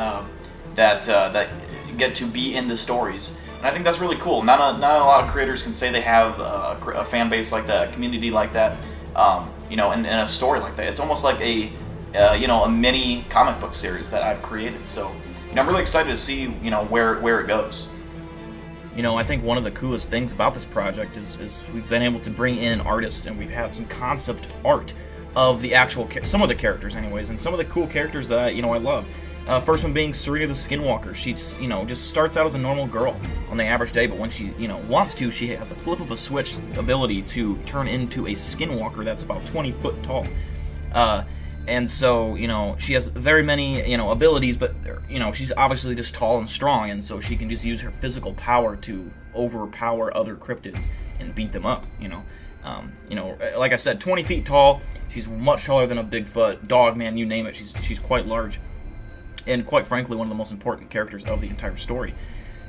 that get to be in the stories, and I think that's really cool. Not a lot of creators can say they have a fan base like that, a community like that, and a story like that. It's almost like a mini comic book series that I've created. So I'm really excited to see where it goes. I think one of the coolest things about this project is we've been able to bring in artists, and we've had some concept art of the actual some of the characters anyways, and some of the cool characters that I love. First one being Serena the Skinwalker. She's just starts out as a normal girl on the average day, but when she wants to, she has a flip of a switch ability to turn into a Skinwalker that's about 20 foot tall. And so, she has very many, abilities, but, she's obviously just tall and strong, and so she can just use her physical power to overpower other cryptids and beat them up, like I said, 20 feet tall. She's much taller than a Bigfoot, Dogman, you name it. She's quite large, and quite frankly, one of the most important characters of the entire story.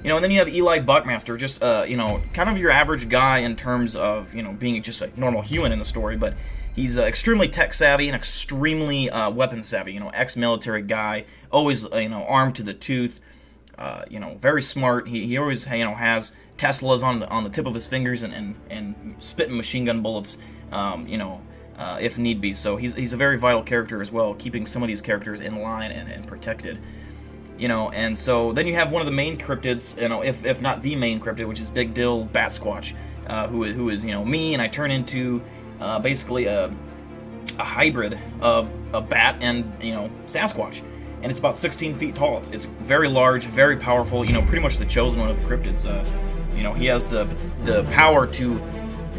And then you have Eli Buckmaster, just, kind of your average guy in terms of, being just a normal human in the story, but he's extremely tech savvy and extremely weapon savvy. Ex-military guy, always armed to the tooth. very smart. He always has Teslas on the tip of his fingers and spitting machine gun bullets, if need be. So he's a very vital character as well, keeping some of these characters in line and protected. And so then you have one of the main cryptids, if not the main cryptid, which is Big Dill Bat Squatch, who is me, and I turn into basically a hybrid of a bat and Sasquatch, and it's about 16 feet tall. It's very large, very powerful. Pretty much the chosen one of the cryptids. He has the power to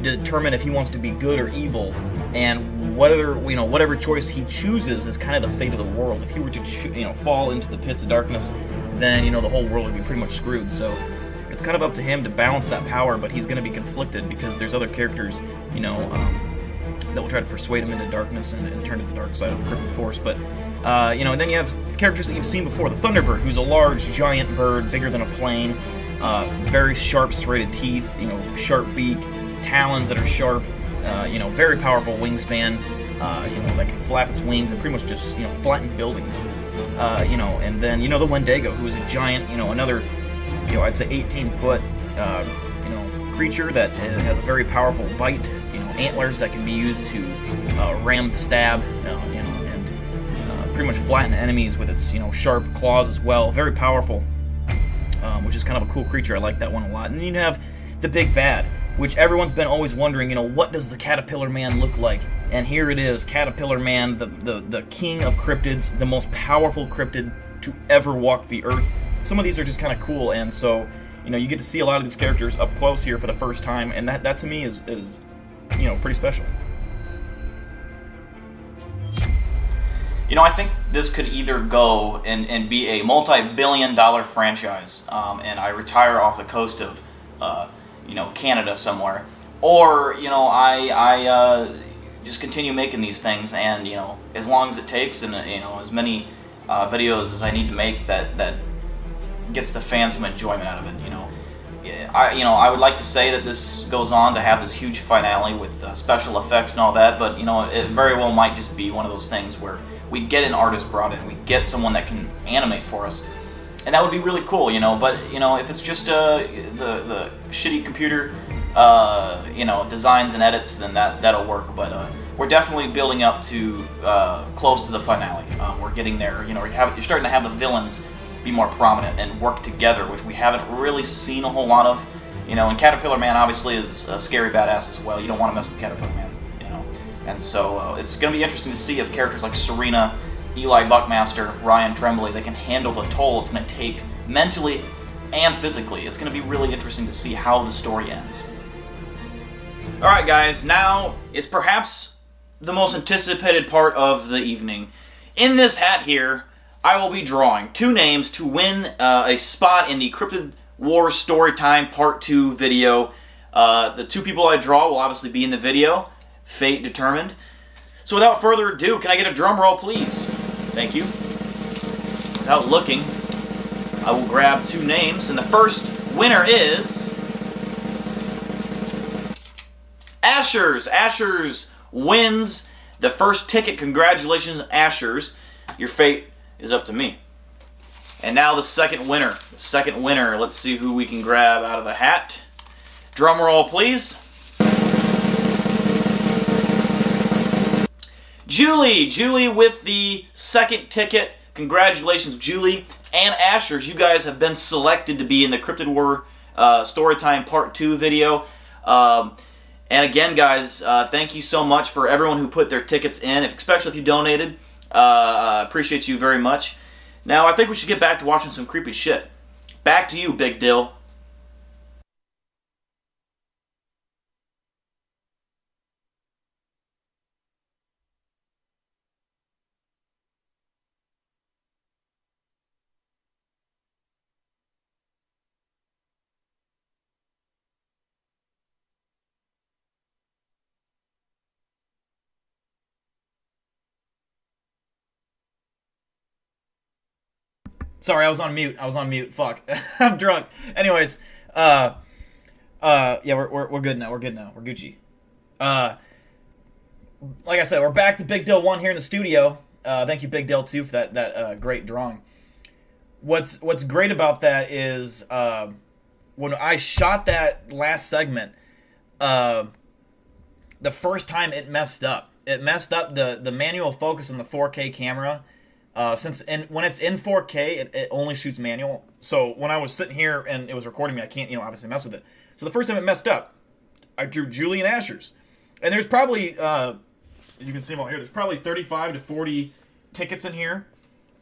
determine if he wants to be good or evil, and whatever choice he chooses is kind of the fate of the world. If he were to fall into the pits of darkness, then the whole world would be pretty much screwed. So it's kind of up to him to balance that power, but he's going to be conflicted because there's other characters that will try to persuade him into darkness and turn to the dark side of the Cryptid Force. But and then you have characters that you've seen before. The Thunderbird, who's a large giant bird, bigger than a plane, very sharp serrated teeth, sharp beak, talons that are sharp, very powerful wingspan, that can flap its wings and pretty much just flatten buildings. And then the Wendigo, who is a giant, another I'd say 18-foot creature that has a very powerful bite, antlers that can be used to ram, stab, and pretty much flatten enemies with its sharp claws as well. Very powerful, which is kind of a cool creature. I like that one a lot. And then you have the Big Bad, which everyone's been always wondering, what does the Caterpillar Man look like? And here it is, Caterpillar Man, the king of cryptids, the most powerful cryptid to ever walk the earth. Some of these are just kind of cool, and so you get to see a lot of these characters up close here for the first time, and that to me is pretty special. I think this could either go and be a multi-billion-dollar franchise, and I retire off the coast of Canada somewhere, or I just continue making these things, and as long as it takes, and as many videos as I need to make that gets the fans some enjoyment out of it. I would like to say that this goes on to have this huge finale with special effects and all that, but it very well might just be one of those things where we get an artist brought in, we get someone that can animate for us, and that would be really cool. But if it's just the shitty computer designs and edits, then that'll work. But we're definitely building up to close to the finale. We're getting there. You're starting to have the villains be more prominent and work together, which we haven't really seen a whole lot of. And Caterpillar Man obviously is a scary badass as well. You don't want to mess with Caterpillar Man, And so it's going to be interesting to see if characters like Serena, Eli Buckmaster, Ryan Tremblay, they can handle the toll it's going to take mentally and physically. It's going to be really interesting to see how the story ends. Alright guys, now is perhaps the most anticipated part of the evening. In this hat here, I will be drawing 2 names to win a spot in the Cryptid Wars Storytime Part 2 video. The 2 people I draw will obviously be in the video, fate determined. So without further ado, can I get a drum roll, please? Thank you. Without looking, I will grab 2 names, and the first winner is Ashers. Ashers wins the first ticket. Congratulations, Ashers. Your fate is up to me. And now the second winner. The second winner. Let's see who we can grab out of the hat. Drum roll, please. Julie. Julie with the second ticket. Congratulations, Julie and Ashers. You guys have been selected to be in the Cryptid War Storytime Part 2 video. And again, guys, thank you so much for everyone who put their tickets in, especially if you donated. Appreciate you very much. Now, I think we should get back to watching some creepy shit. Back to you, Big Dill. Sorry, I was on mute. Fuck. I'm drunk. Anyways, yeah, we're good now. We're Gucci. Like I said, we're back to Big Dill 1 here in the studio. Thank you, Big Dill 2, for that great drawing. what's great about that is when I shot that last segment, the first time it messed up. It messed up the manual focus on the 4K camera. When it's in 4K, it only shoots manual. So when I was sitting here and it was recording me, I can't, obviously mess with it. So the first time it messed up, I drew Julian Ashers. And there's probably, as you can see them all here, there's probably 35 to 40 tickets in here.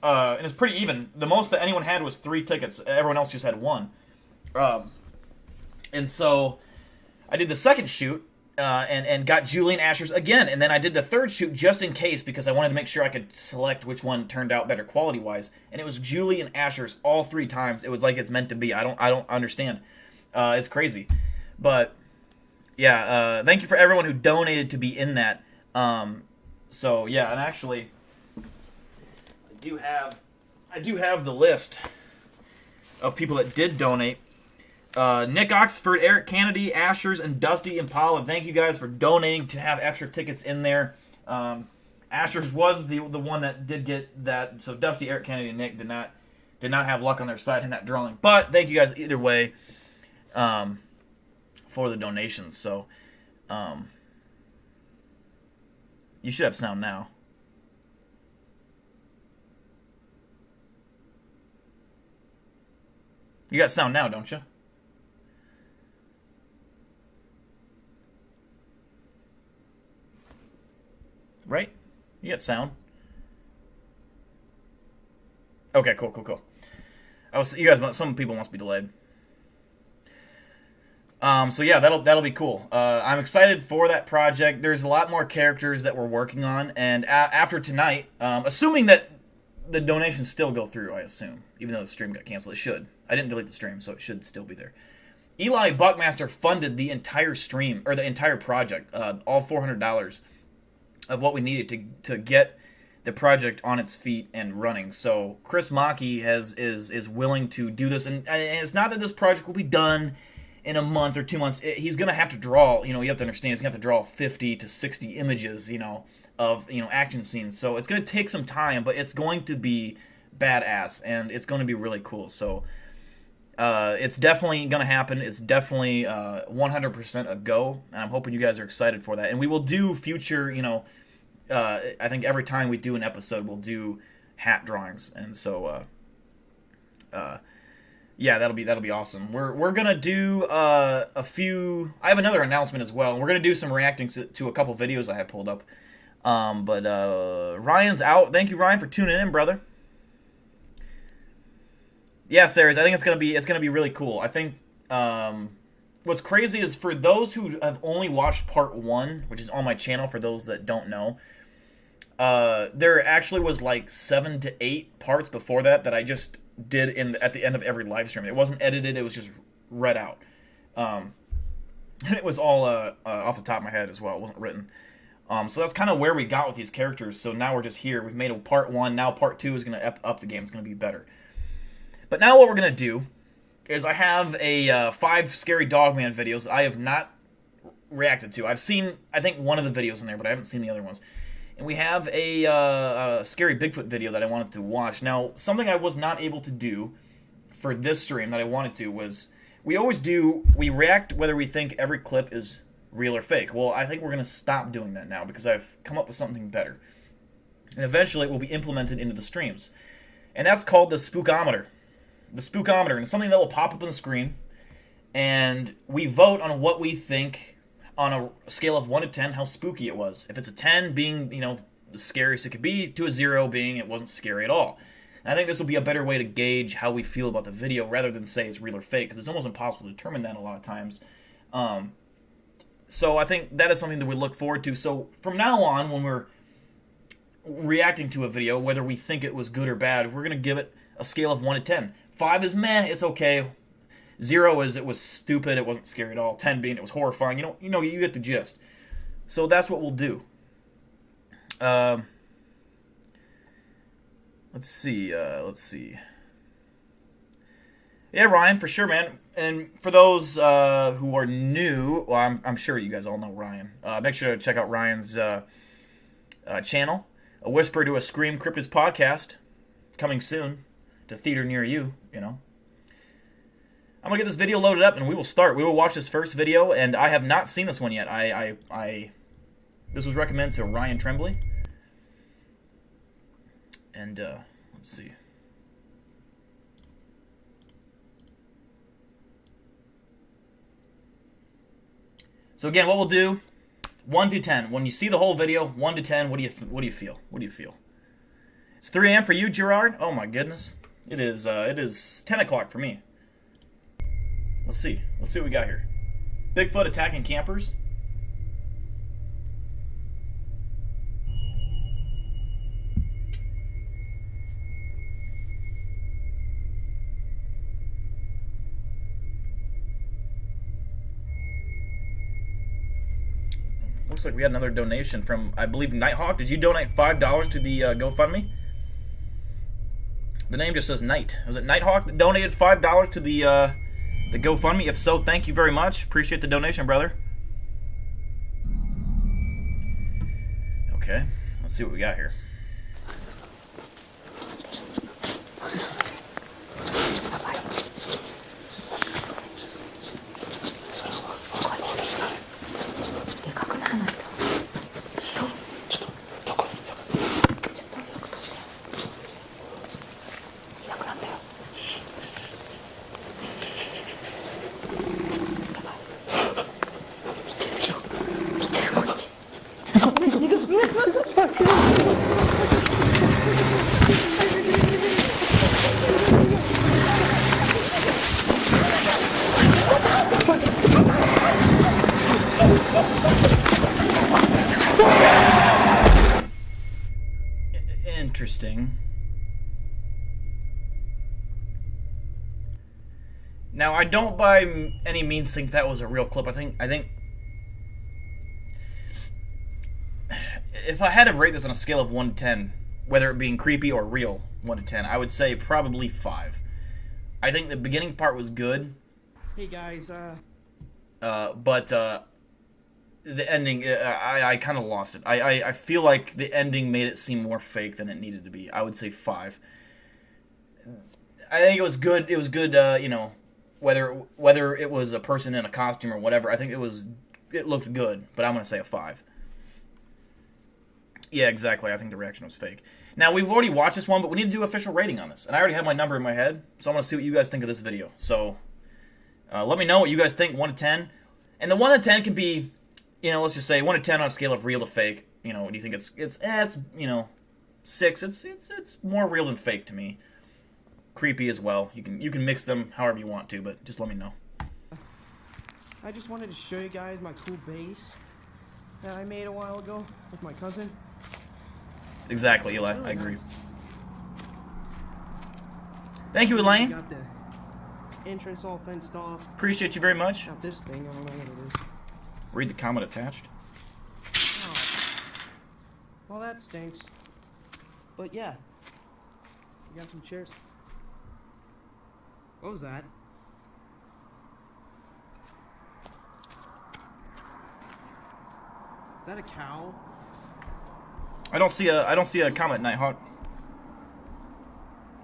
And it's pretty even. The most that anyone had was 3 tickets. Everyone else just had 1. And so I did the second shoot. And got Julian Ashers again. And then I did the third shoot just in case because I wanted to make sure I could select which one turned out better quality-wise. And it was Julian Ashers all 3 times. It was like it's meant to be. I don't understand. It's crazy. But, yeah, thank you for everyone who donated to be in that. So, yeah, and actually, I do have the list of people that did donate. Nick Oxford, Eric Kennedy, Ashers, and Dusty Impala. Thank you guys for donating to have extra tickets in there. Ashers was the one that did get that. So Dusty, Eric Kennedy, and Nick did not have luck on their side in that drawing. But thank you guys either way for the donations. So you should have sound now. You got sound now, don't you? Right? You got sound. Okay, cool. You guys, some people must be delayed. So yeah, that'll be cool. I'm excited for that project. There's a lot more characters that we're working on, and after tonight, assuming that the donations still go through, I assume, even though the stream got canceled, it should. I didn't delete the stream, so it should still be there. Eli Buckmaster funded the entire stream, or the entire project, all $400 of what we needed to get the project on its feet and running. So Chris Maki is willing to do this, and it's not that this project will be done in a month or 2 months. He's going to have to draw, you have to understand, he's going to have to draw 50 to 60 images, of, action scenes. So it's going to take some time, but it's going to be badass, and it's going to be really cool. So it's definitely going to happen. It's definitely 100% a go, and I'm hoping you guys are excited for that. And we will do future, I think every time we do an episode, we'll do hat drawings, and so yeah, that'll be awesome. We're gonna do a few. I have another announcement as well, and we're gonna do some reacting to a couple videos I have pulled up. But Ryan's out. Thank you, Ryan, for tuning in, brother. Yeah, Sarahs, I think it's gonna be really cool. I think what's crazy is for those who have only watched part 1, which is on my channel for those that don't know, there actually was like 7 to 8 parts before that I just did at the end of every live stream. It wasn't edited, it was just read out. And it was all off the top of my head as well. It wasn't written. So that's kind of where we got with these characters. So now we're just here. We've made a part 1. Now part 2 is going to up the game. It's going to be better. But now what we're going to do is I have a 5 Scary Dogman videos that I have not reacted to. I've seen, I think, one of the videos in there, but I haven't seen the other ones. And we have a Scary Bigfoot video that I wanted to watch. Now, something I was not able to do for this stream that I wanted to was, we react whether we think every clip is real or fake. Well, I think we're going to stop doing that now because I've come up with something better. And eventually it will be implemented into the streams. And that's called the Spookometer. The Spookometer, and it's something that will pop up on the screen, and we vote on what we think on a scale of 1 to 10 how spooky it was. If it's a 10 being, the scariest it could be, to a 0 being it wasn't scary at all. And I think this will be a better way to gauge how we feel about the video rather than say it's real or fake, because it's almost impossible to determine that a lot of times. So I think that is something that we look forward to. So from now on, when we're reacting to a video, whether we think it was good or bad, we're going to give it a scale of 1 to 10. 5 is meh, it's okay. 0 is it was stupid, it wasn't scary at all. 10 being it was horrifying. You get the gist. So that's what we'll do. Let's see. Yeah, Ryan, for sure, man. And for those who are new, well, I'm sure you guys all know Ryan. Make sure to check out Ryan's channel, A Whisper to a Scream Cryptid podcast, coming soon. to theater near you, you know. I'm gonna get this video loaded up and we will start. We will watch this first video, and I have not seen this one yet. This was recommended to Ryan Tremblay. And let's see. So again, what we'll do, 1 to 10. When you see the whole video, 1 to 10, what do you feel? What do you feel? It's 3 a.m. for you, Gerard. Oh my goodness, it is 10 o'clock for me. Let's see what we got here. Bigfoot attacking campers. Looks like we had another donation from, I believe, Nighthawk. Did you donate $5 to the GoFundMe? The name just says Night. Was it Nighthawk that donated $5 to the GoFundMe? If so, thank you very much. Appreciate the donation, brother. Okay, let's see what we got here. Interesting. Now, I don't by any means think that was a real clip. I think if I had to rate this on a scale of 1 to 10, whether it being creepy or real, 1 to 10, I would say probably 5. I think the beginning part was good. Hey guys, but the ending, I kind of lost it. I feel like the ending made it seem more fake than it needed to be. I would say 5. I think it was good. It was good, you know, whether it was a person in a costume or whatever. I think it looked good, but I'm gonna say a 5. Yeah, exactly. I think the reaction was fake. Now, we've already watched this one, but we need to do official rating on this. And I already have my number in my head, so I want to see what you guys think of this video. So, let me know what you guys think, 1 to 10. And the 1 to 10 can be, you know, let's just say 1 to 10 on a scale of real to fake. You know, do you think it's you know, 6. It's more real than fake to me. Creepy as well. You can mix them however you want to, but just let me know. I just wanted to show you guys my cool base that I made a while ago with my cousin. Exactly, Eli. Really I agree. nice. Thank you, Elaine. Got the entrance all fenced off. Appreciate you very much. Got this thing, I don't know what it is. Read the comment attached. Oh. Well, that stinks. But yeah. You got some chairs. What was that? Is that a cow? I don't see a comment, Nighthawk.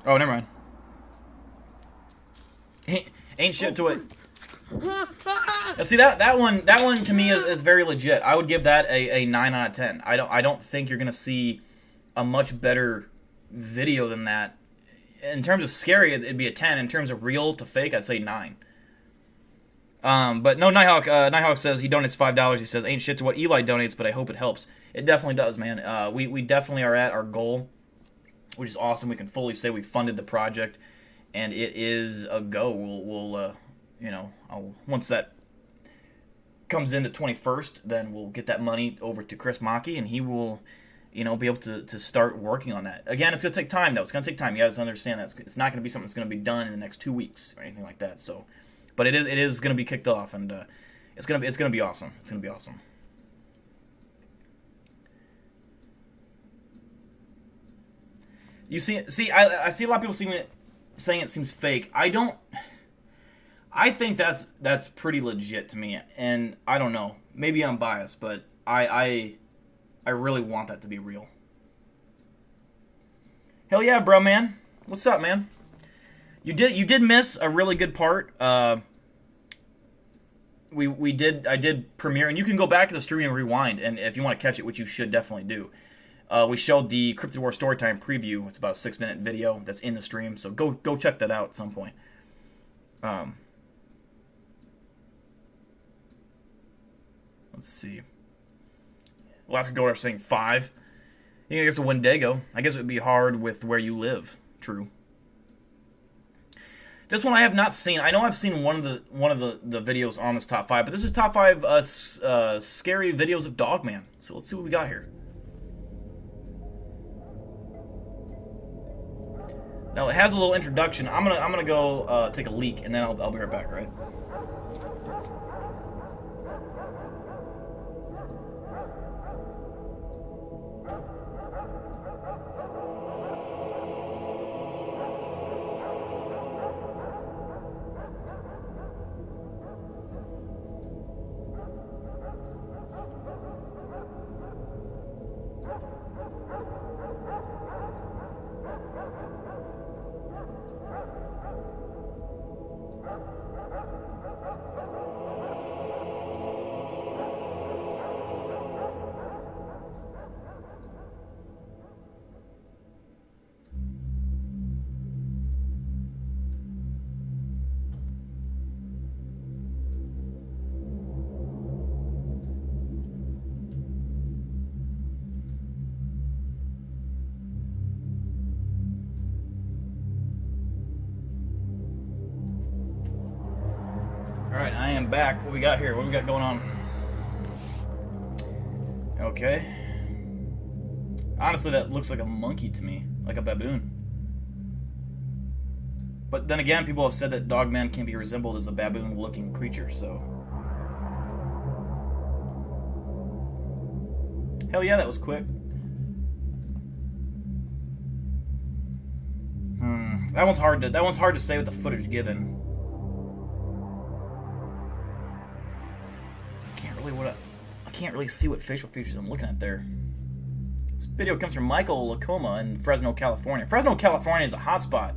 Oh, never mind. Ain't shit to it. Now, see that one to me is very legit. I would give that a 9 out of 10. I don't think you're gonna see a much better video than that. In terms of scary, it'd be a 10. In terms of real to fake, I'd say 9. But no, Nighthawk says he donates $5. He says, ain't shit to what Eli donates, but I hope it helps. It definitely does, man. We definitely are at our goal, which is awesome. We can fully say we funded the project, and it is a go. We'll you know, once that comes in the 21st, then we'll get that money over to Chris Maki, and he will, you know, be able to start working on that. Again, it's going to take time, though. It's going to take time. You guys understand that. It's not going to be something that's going to be done in the next 2 weeks or anything like that. So, but it is going to be kicked off, and it's going to be awesome. It's going to be awesome. You see, I see a lot of people saying it seems fake. I think that's pretty legit to me, and I don't know. Maybe I'm biased, but I really want that to be real. Hell yeah, bro, man. What's up, man? You did miss a really good part. I did premiere, and you can go back to the stream and rewind, and if you want to catch it, which you should definitely do. We showed the Cryptid War Storytime preview. It's about a 6-minute video that's in the stream, so go check that out at some point. Let's see. Alaska Gold are saying 5. I think it's a Wendigo. I guess it would be hard with where you live. True. This one I have not seen. I know I've seen one of the videos on this top 5, but this is top 5 scary videos of Dogman. So let's see what we got here. Now it has a little introduction. I'm gonna go take a leak, and then I'll be right back. Right. Alright, I am back. What we got here? What we got going on? Okay. Honestly, that looks like a monkey to me. Like a baboon. But then again, people have said that Dogman can be resembled as a baboon-looking creature, so... Hell yeah, that was quick. That one's hard to say with the footage given. I can't really see what facial features I'm looking at there. This video comes from Michael Lacoma in Fresno, California. Fresno, California is a hotspot.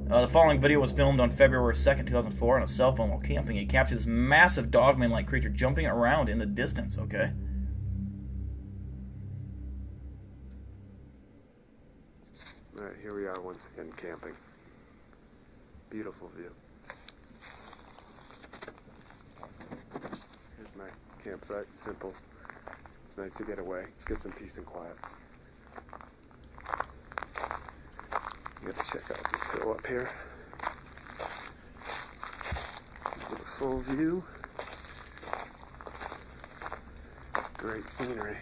The following video was filmed on February 2nd, 2004 on a cell phone while camping. It captured this massive Dogman-like creature jumping around in the distance, okay? Alright, here we are once again camping. Beautiful view. Here's my campsite, simple. It's nice to get away, get some peace and quiet. You have to check out this hill up here. Get a full view. Great scenery.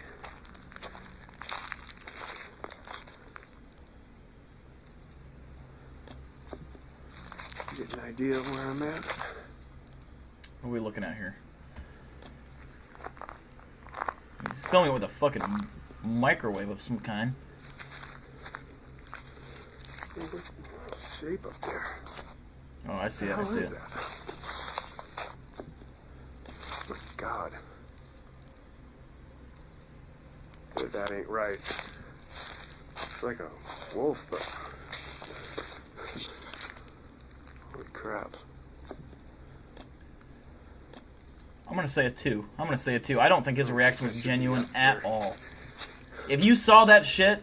Get an idea of where I'm at. What are we looking at here? He's filming with a fucking microwave of some kind. Shape up there. Oh, I see it. I see it. Good God. That ain't right. Looks like a wolf, but holy crap. I'm gonna say a 2. I'm gonna say a 2. I don't think his reaction was genuine at all. If you saw that shit,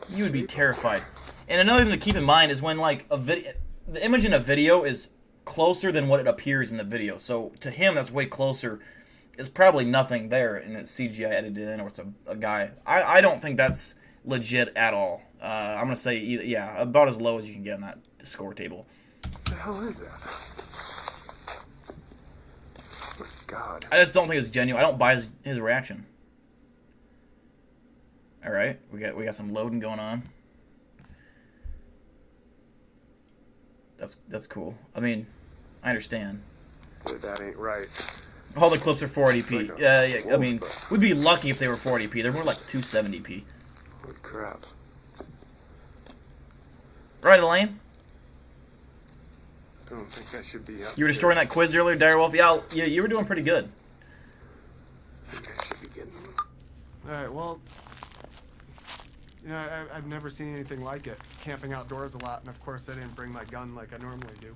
you would be terrified. And another thing to keep in mind is when like the image in a video is closer than what it appears in the video. So to him, that's way closer. It's probably nothing there, and it's CGI edited in, or it's a guy. I don't think that's legit at all. I'm gonna say yeah, about as low as you can get on that score table. What the hell is that? Oh my God. I just don't think it's genuine. I don't buy his reaction. All right, we got some loading going on. That's cool. I mean, I understand. That ain't right. All the clips are 480p. Like yeah. wolf, I mean, we'd be lucky if they were 480p. They're more like 270p. Holy crap. Right, Elaine? I don't think I should be up. You were destroying that quiz earlier, Direwolf. Yeah, you were doing pretty good. I think I should be getting... Alright, well, You know, I've never seen anything like it. Camping outdoors a lot, and of course I didn't bring my gun like I normally do.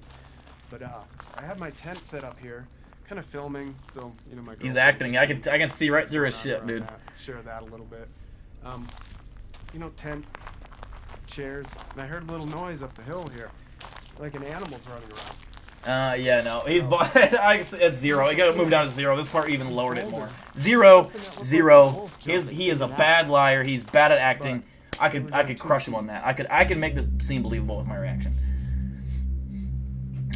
But I have my tent set up here, kind of filming, so you know my. He's acting. I can see right through his shit, dude. Share that a little bit. You know, tent, chairs, and I heard a little noise up the hill here, like an animal's running around. Yeah, no. He's it's 0. You gotta move down to 0. This part even lowered it more. 0, 0. He is a bad liar. He's bad at acting. I could crush him on that. I could make this seem believable with my reaction.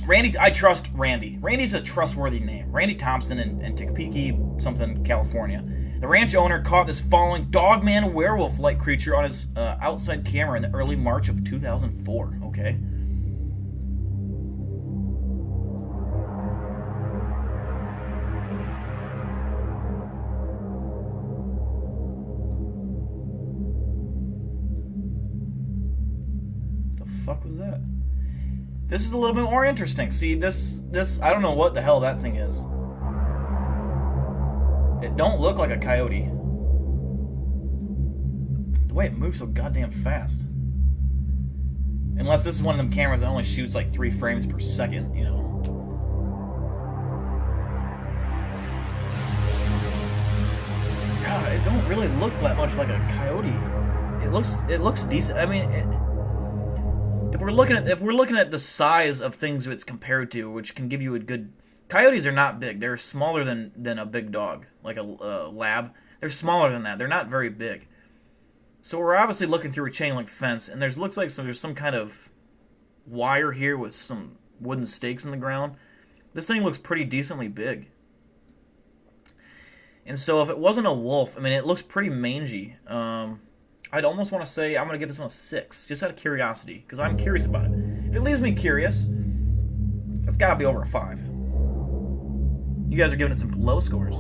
Randy, I trust Randy. Randy's a trustworthy name. Randy Thompson in Topeka, something, California. The ranch owner caught this falling dogman werewolf-like creature on his outside camera in the early March of 2004. Okay. Fuck was that? This is a little bit more interesting. See, this I don't know what the hell that thing is. It don't look like a coyote. The way it moves so goddamn fast. Unless this is one of them cameras that only shoots like 3 frames per second, you know. God, it don't really look that much like a coyote. It looks decent. I mean, if we're looking at the size of things it's compared to, which can give you a good. Coyotes are not big. They're smaller than a big dog, like a lab. They're smaller than that. They're not very big. So we're obviously looking through a chain link fence, and looks like there's some kind of wire here with some wooden stakes in the ground. This thing looks pretty decently big. And so if it wasn't a wolf, I mean, it looks pretty mangy. I'd almost want to say I'm going to give this one a 6, just out of curiosity, because I'm curious about it. If it leaves me curious, it's got to be over a 5. You guys are giving it some low scores.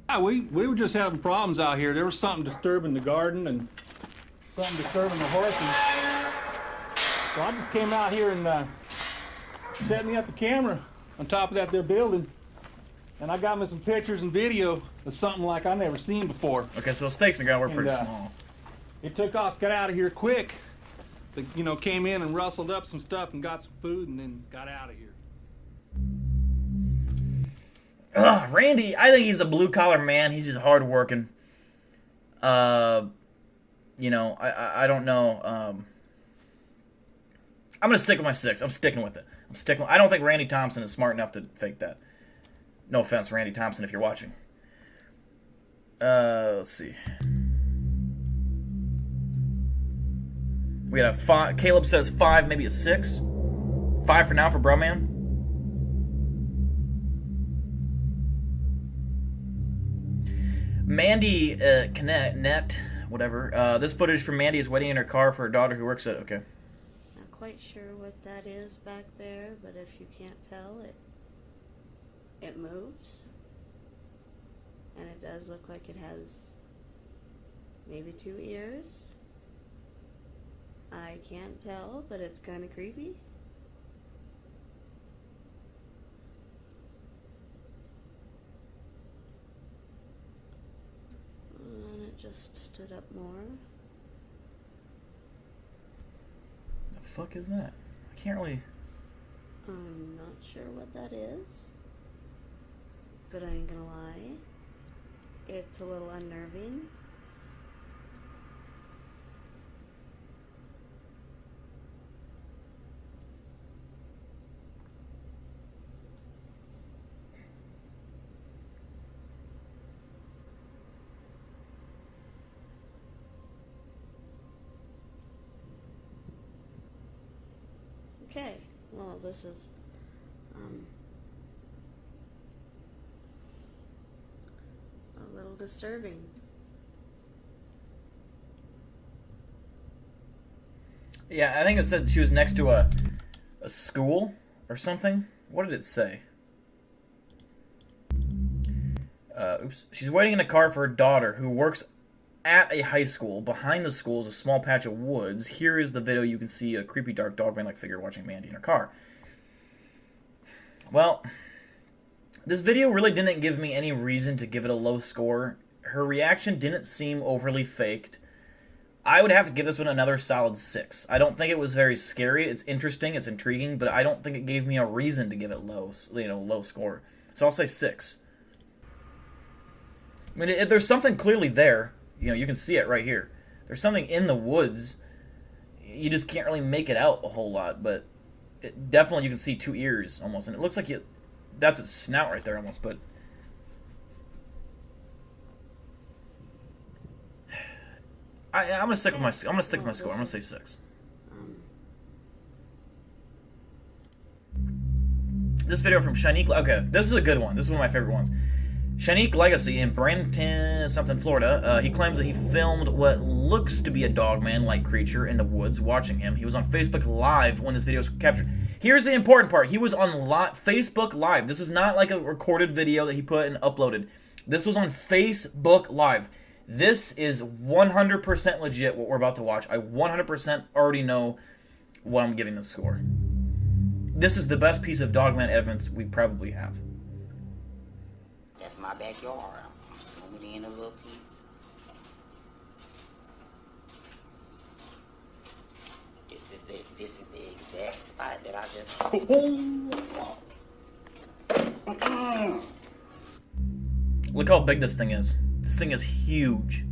Yeah, we were just having problems out here. There was something disturbing the garden and something disturbing the horses. So I just came out here and set me up the camera on top of that there building, and I got me some pictures and video of something like I never seen before. Okay, so the stakes in the ground were pretty small. It took off, got out of here quick. They, you know, came in and rustled up some stuff and got some food and then got out of here. Ugh, Randy, I think he's a blue-collar man. He's just hard-working. You know, I don't know. I'm going to stick with my 6. I'm sticking with it. I don't think Randy Thompson is smart enough to fake that. No offense, Randy Thompson, if you're watching. Let's see. We got a 5. Caleb says 5, maybe a 6. 5 for now for Broman. Mandy Connect, whatever. This footage from Mandy is waiting in her car for her daughter who works at. Okay. Not quite sure what that is back there, but if you can't tell, it moves, and it does look like it has maybe 2 ears. I can't tell, but it's kind of creepy. And it just stood up more. The fuck is that? I can't really. I'm not sure what that is, but I ain't gonna lie, it's a little unnerving. Okay, well, this is a little disturbing. Yeah, I think it said she was next to a school or something. What did it say? Oops. She's waiting in a car for her daughter, who works at a high school. Behind the school is a small patch of woods. Here is the video. You can see a creepy dark dogman-like figure watching Mandy in her car. Well, This video really didn't give me any reason to give it a low score. Her reaction didn't seem overly faked. I would have to give this one another solid 6. I don't think it was very scary. It's interesting, it's intriguing, but I don't think it gave me a reason to give it low score. So I'll say 6. I mean, there's something clearly there. You know, you can see it right here. There's something in the woods. You just can't really make it out a whole lot, but definitely you can see 2 ears almost, and it looks like that's its snout right there almost, but I'm gonna stick with my score. I'm gonna say 6. This video from Shanique. Okay, this is a good one. This is one of my favorite ones. Shanique Legacy in Bradenton, Florida. He claims that he filmed what looks to be a dogman-like creature in the woods watching him. He was on Facebook Live when this video was captured. Here's the important part. He was on Facebook Live. This is not like a recorded video that he put and uploaded. This was on Facebook Live. This is 100% legit what we're about to watch. I 100% already know what I'm giving this score. This is the best piece of dogman evidence we probably have. That's my backyard. I'm zooming in a little piece. This is the exact spot that I just... Look how big this thing is. This thing is huge.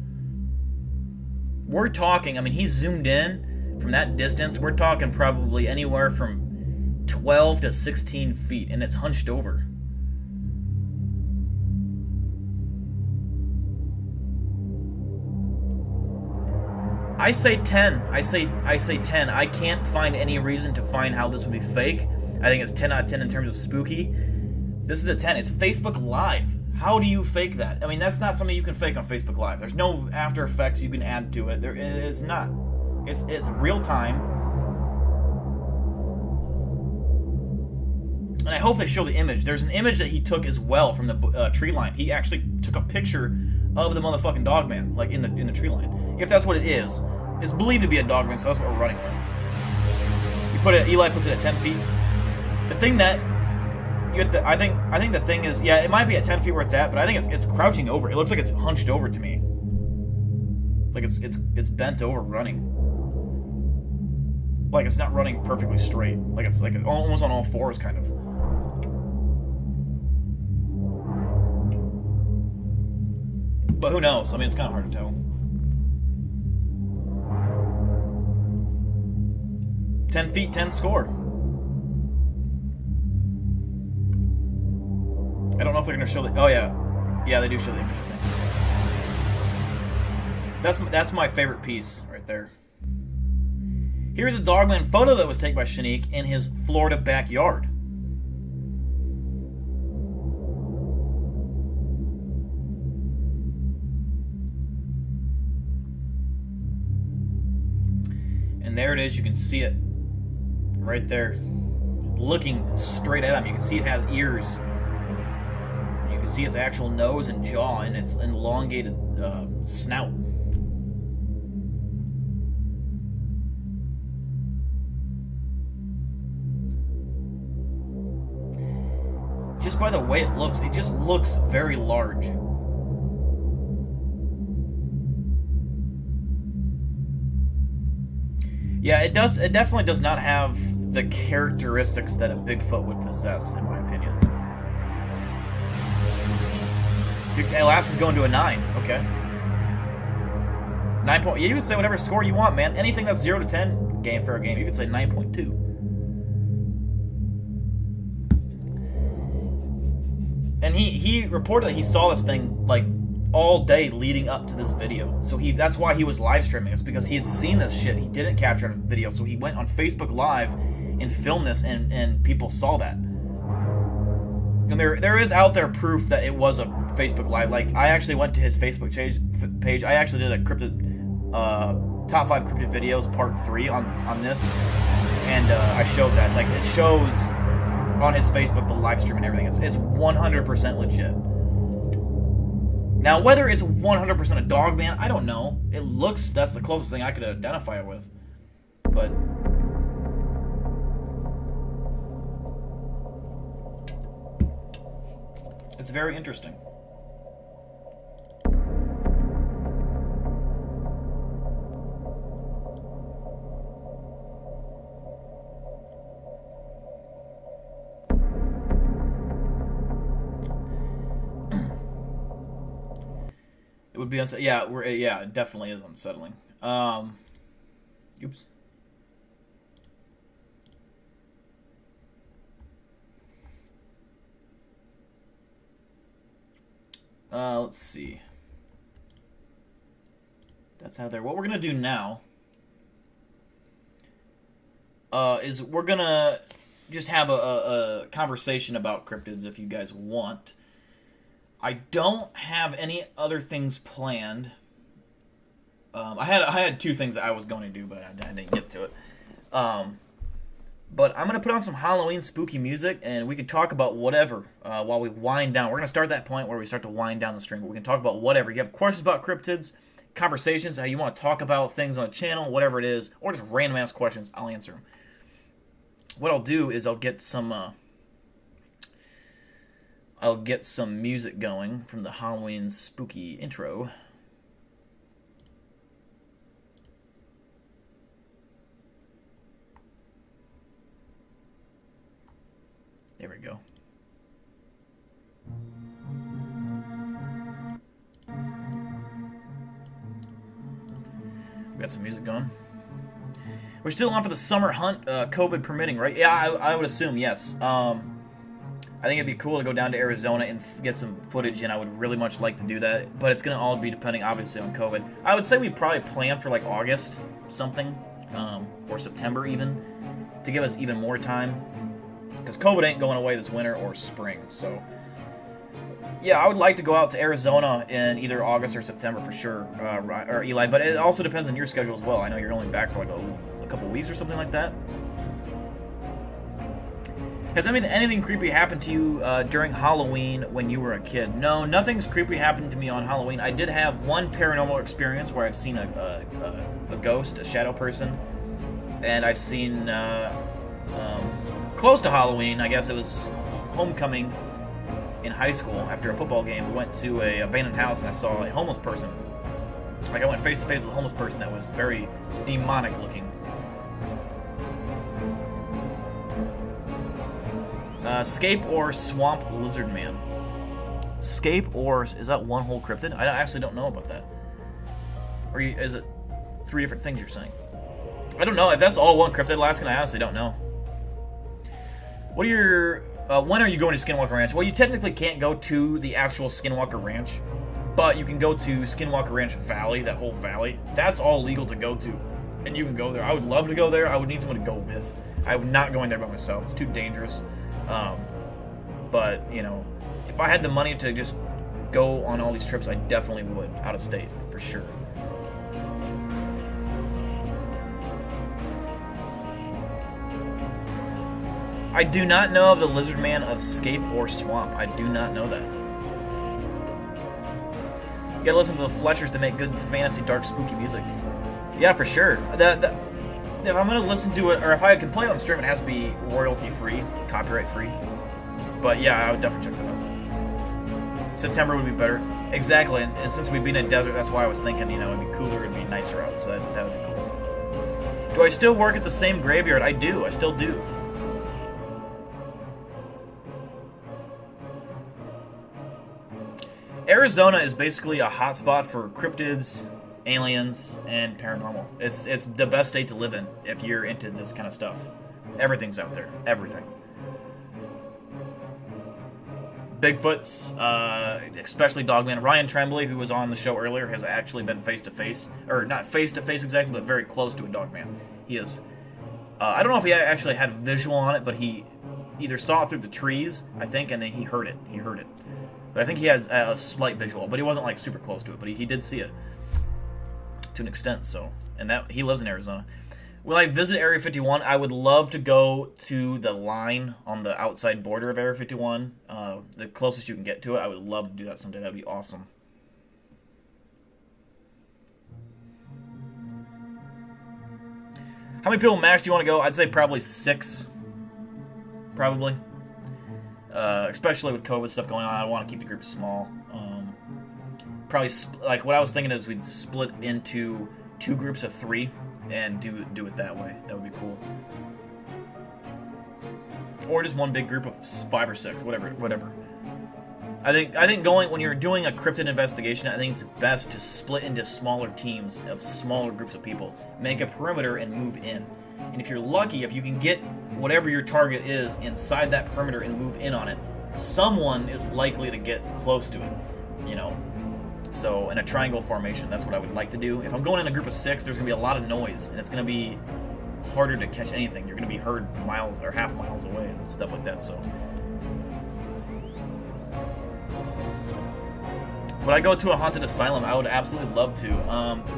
We're talking, I mean, he's zoomed in from that distance. We're talking probably anywhere from 12 to 16 feet, and it's hunched over. I say 10. I say 10. I can't find any reason to find how this would be fake. I think it's 10 out of 10 in terms of spooky. This is a 10. It's Facebook Live. How do you fake that? I mean, that's not something you can fake on Facebook Live. There's no After Effects you can add to it. There is not. It's real time. And I hope they show the image. There's an image that he took as well from the tree line. He actually took a picture of the motherfucking dogman, like in the tree line. If that's what it is. It's believed to be a dogman, so that's what we're running with. Eli puts it at 10 feet. The thing that I think the thing is, yeah, it might be at 10 feet where it's at, but I think it's crouching over. It looks like it's hunched over to me. Like it's bent over running. Like it's not running perfectly straight. Like it's like almost on all fours kind of. But who knows? I mean, it's kind of hard to tell. 10 feet, 10 score. I don't know if they're going to show the... Oh, yeah. Yeah, they do show the image, I think. That's my favorite piece right there. Here's a dogman photo that was taken by Shanique in his Florida backyard. And there it is. You can see it right there. Looking straight at him. You can see it has ears. You can see its actual nose and jaw and its elongated snout. Just by the way it just looks very large. Yeah, it definitely does not have the characteristics that a Bigfoot would possess, in my opinion. Last one's going to a 9. Okay. 9 point. You can say whatever score you want, man. Anything that's 0 to 10 fair game. You could say 9.2. And he reported that he saw this thing like all day leading up to this video. So that's why he was live streaming. It's because he had seen this shit. He didn't capture it on video, so he went on Facebook Live and filmed this, and people saw that. And there is out there proof that it was a Facebook Live. Like, I actually went to his Facebook page. I actually did a cryptid top 5 cryptid videos part 3 on this, and I showed that. Like, it shows on his Facebook the live stream and everything. It's 100% legit. Now, whether it's 100% a dogman, I don't know. That's the closest thing I could identify it with. But It's very interesting. It would be unsettling. Yeah, it definitely is unsettling. Oops. Let's see. That's out there. What we're gonna do now is we're gonna just have a conversation about cryptids if you guys want. I don't have any other things planned. I had two things that I was going to do, but I didn't get to it. But I'm going to put on some Halloween spooky music, and we can talk about whatever while we wind down. We're going to start that point where we start to wind down the stream, but we can talk about whatever. You have questions about cryptids, conversations, how you want to talk about things on the channel, whatever it is, or just random-ass questions, I'll answer them. What I'll do is I'll get some music going from the Halloween spooky intro. There we go. We got some music going. We're still on for the summer hunt, COVID permitting, right? Yeah, I would assume, yes. I think it'd be cool to go down to Arizona and get some footage, and I would really much like to do that. But it's going to all be depending, obviously, on COVID. I would say we probably plan for, like, August something, or September even, to give us even more time. Because COVID ain't going away this winter or spring, so... Yeah, I would like to go out to Arizona in either August or September for sure, or Eli, but it also depends on your schedule as well. I know you're only back for like a couple weeks or something like that. Has anything creepy happened to you during Halloween when you were a kid? No, nothing's creepy happened to me on Halloween. I did have one paranormal experience where I've seen a ghost, a shadow person, and I've seen... close to Halloween, I guess it was homecoming in high school after a football game. We went to a abandoned house and I saw a homeless person. Like I went face to face with a homeless person that was very demonic looking. Scape or Swamp Lizard Man? Scape or is that one whole cryptid? I actually don't know about that. Or is it three different things you're saying? I don't know. If that's all one cryptid, Alaskan, I honestly don't know. What are your... when are you going to Skinwalker Ranch? Well, you technically can't go to the actual Skinwalker Ranch, but you can go to Skinwalker Ranch Valley, that whole valley. That's all legal to go to, and you can go there. I would love to go there. I would need someone to go with. I'm not going there by myself. It's too dangerous. But, you know, if I had the money to just go on all these trips, I definitely would, out of state, for sure. I do not know of the Lizard Man of Scape or Swamp. I do not know that. You gotta listen to the Fletchers to make good fantasy, dark, spooky music. Yeah, for sure. If I'm gonna listen to it, or if I can play it on stream, it has to be royalty-free, copyright-free. But yeah, I would definitely check that out. September would be better. Exactly, and since we'd be in a desert, that's why I was thinking, you know, it'd be cooler, it'd be nicer out, so that would be cool. Do I still work at the same graveyard? I do, I still do. Arizona is basically a hotspot for cryptids, aliens, and paranormal. It's the best state to live in if you're into this kind of stuff. Everything's out there. Everything. Bigfoots, especially Dogman. Ryan Tremblay, who was on the show earlier, has actually been face-to-face. Or not face-to-face exactly, but very close to a Dogman. He is... I don't know if he actually had visual on it, but he either saw it through the trees, I think, and then he heard it. He heard it. But I think he had a slight visual, but he wasn't like super close to it. But he did see it to an extent. So, and that he lives in Arizona. Will I visit Area 51? I would love to go to the line on the outside border of Area 51, the closest you can get to it. I would love to do that someday. That'd be awesome. How many people max do you want to go? I'd say probably 6. Probably. Especially with COVID stuff going on, I want to keep the group small. Probably like what I was thinking is we'd split into 2 groups of 3 and do it that way. That would be cool. Or just one big group of 5 or 6, whatever. I think going when you're doing a cryptid investigation, I think it's best to split into smaller teams of smaller groups of people, make a perimeter and move in. And if you're lucky, if you can get whatever your target is inside that perimeter and move in on it, someone is likely to get close to it, you know. So in a triangle formation, that's what I would like to do. If I'm going in a group of 6, there's going to be a lot of noise, and it's going to be harder to catch anything. You're going to be heard miles or half miles away and stuff like that. So, would I go to a haunted asylum? I would absolutely love to.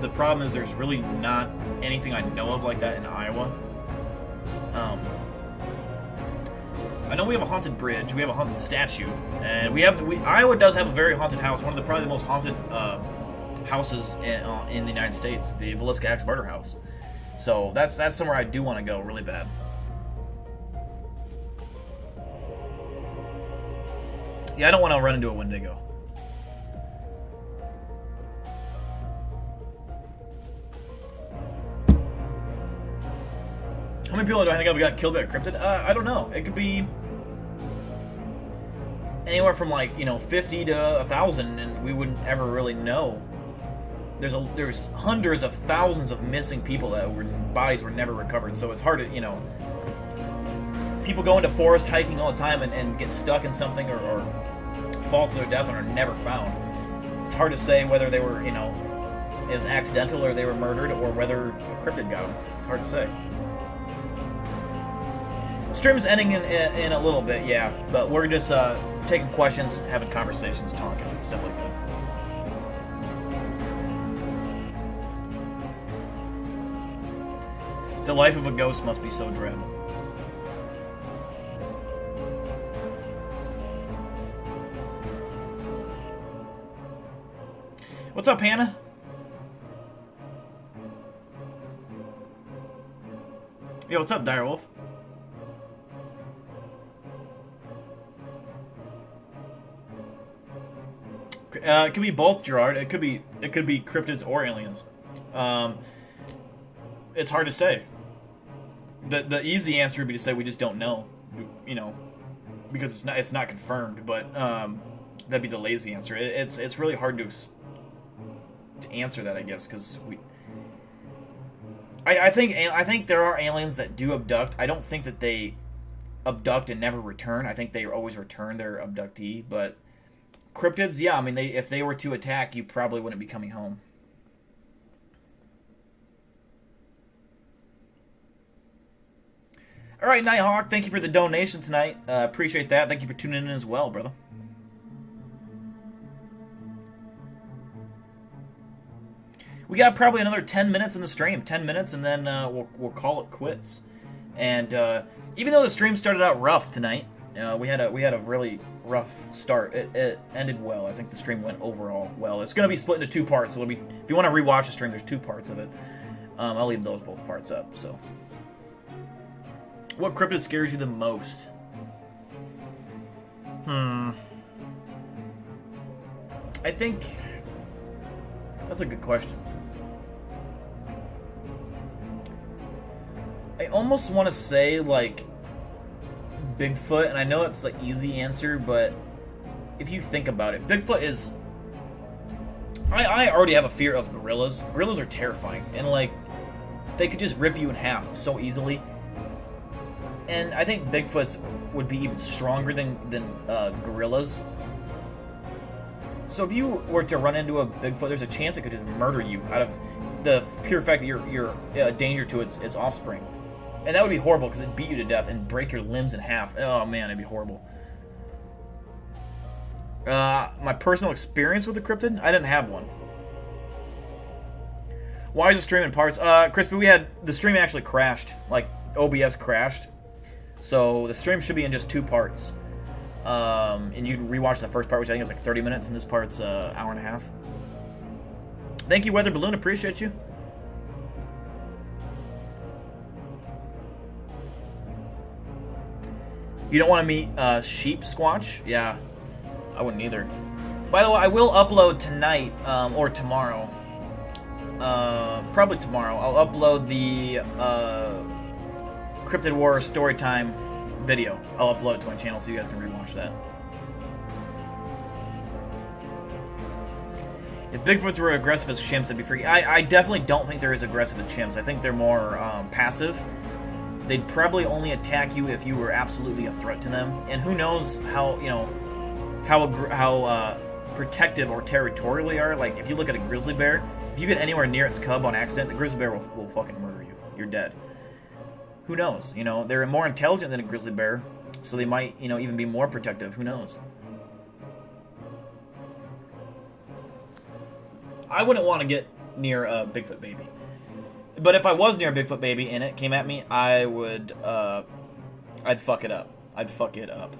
The problem is there's really not anything I know of like that in Iowa. I know we have a haunted bridge, we have a haunted statue, and Iowa does have a very haunted house, one of the probably the most haunted houses in the United States, the Villisca Axe Murder House. So that's somewhere I do want to go really bad. Yeah, I don't want to run into a Wendigo. How many people do I think I've got killed by a cryptid? I don't know. It could be anywhere from 50 to 1,000, and we wouldn't ever really know. There's hundreds of thousands of missing people bodies were never recovered. So it's hard to people go into forest hiking all the time and get stuck in something or fall to their death and are never found. It's hard to say whether they were it was accidental or they were murdered or whether a cryptid got them. It's hard to say. Stream's ending in a little bit, yeah, but we're just taking questions, having conversations, talking, stuff like that. The life of a ghost must be so dread. What's up, Hannah? Yo, what's up, Direwolf? It could be both, Gerard. It could be cryptids or aliens. It's hard to say. The easy answer would be to say we just don't know, because it's not confirmed. But that'd be the lazy answer. It's really hard to answer that, I guess, because I think there are aliens that do abduct. I don't think that they abduct and never return. I think they always return their abductee, but cryptids, yeah, I mean, if they were to attack, you probably wouldn't be coming home. All right, Nighthawk, thank you for the donation tonight. Appreciate that. Thank you for tuning in as well, brother. We got probably another 10 minutes in the stream. 10 minutes, and then we'll call it quits. And even though the stream started out rough tonight, we had a really rough start. It ended well. I think the stream went overall well. It's going to be split into 2 parts. So if you want to rewatch the stream, there's 2 parts of it. I'll leave both parts up. So, what cryptid scares you the most? I think that's a good question. I almost want to say Bigfoot, and I know it's the easy answer, but if you think about it, Bigfoot is... I already have a fear of gorillas. Gorillas are terrifying, and they could just rip you in half so easily. And I think Bigfoots would be even stronger than gorillas. So if you were to run into a Bigfoot, there's a chance it could just murder you out of the pure fact that you're a danger to its offspring. And that would be horrible because it'd beat you to death and break your limbs in half. Oh man, it'd be horrible. My personal experience with the cryptid? I didn't have one. Why is the stream in parts? Crispy, the stream actually crashed. OBS crashed. So the stream should be in just 2 parts. And you can rewatch the first part, which I think is 30 minutes, and this part's an hour and a half. Thank you, Weather Balloon. Appreciate you. You don't want to meet Sheep Squatch? Yeah, I wouldn't either. By the way, I will upload tonight or tomorrow. Probably tomorrow. I'll upload the Cryptid War Storytime video. I'll upload it to my channel so you guys can rewatch that. If Bigfoots were aggressive as chimps, that'd be freaky. I definitely don't think they're as aggressive as chimps. I think they're more passive. They'd probably only attack you if you were absolutely a threat to them. And who knows how, you know, how protective or territorial they are. Like, if you look at a grizzly bear, if you get anywhere near its cub on accident, the grizzly bear will fucking murder you. You're dead. Who knows? You know, they're more intelligent than a grizzly bear, so they might, you know, even be more protective. Who knows? I wouldn't want to get near a Bigfoot baby. But if I was near a Bigfoot baby and it came at me, I would, I'd fuck it up. I'd fuck it up.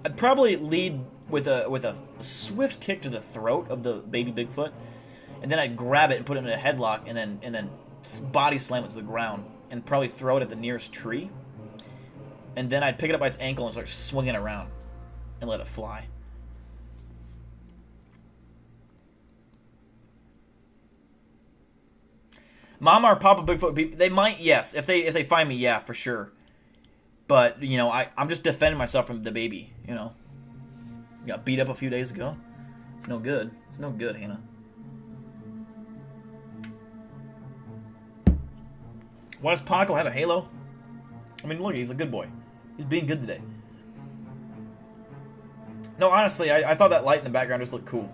I'd probably lead with a swift kick to the throat of the baby Bigfoot, and then I'd grab it and put it in a headlock, and then body slam it to the ground, and probably throw it at the nearest tree. And then I'd pick it up by its ankle and start swinging it around, and let it fly. Mama or Papa Bigfoot, they might, yes. If they find me, yeah, for sure. But, you know, I'm just defending myself from the baby, you know. Got beat up a few days ago. It's no good. It's no good, Hannah. Why does Paco have a halo? I mean, look, he's a good boy. He's being good today. No, honestly, I thought that light in the background just looked cool.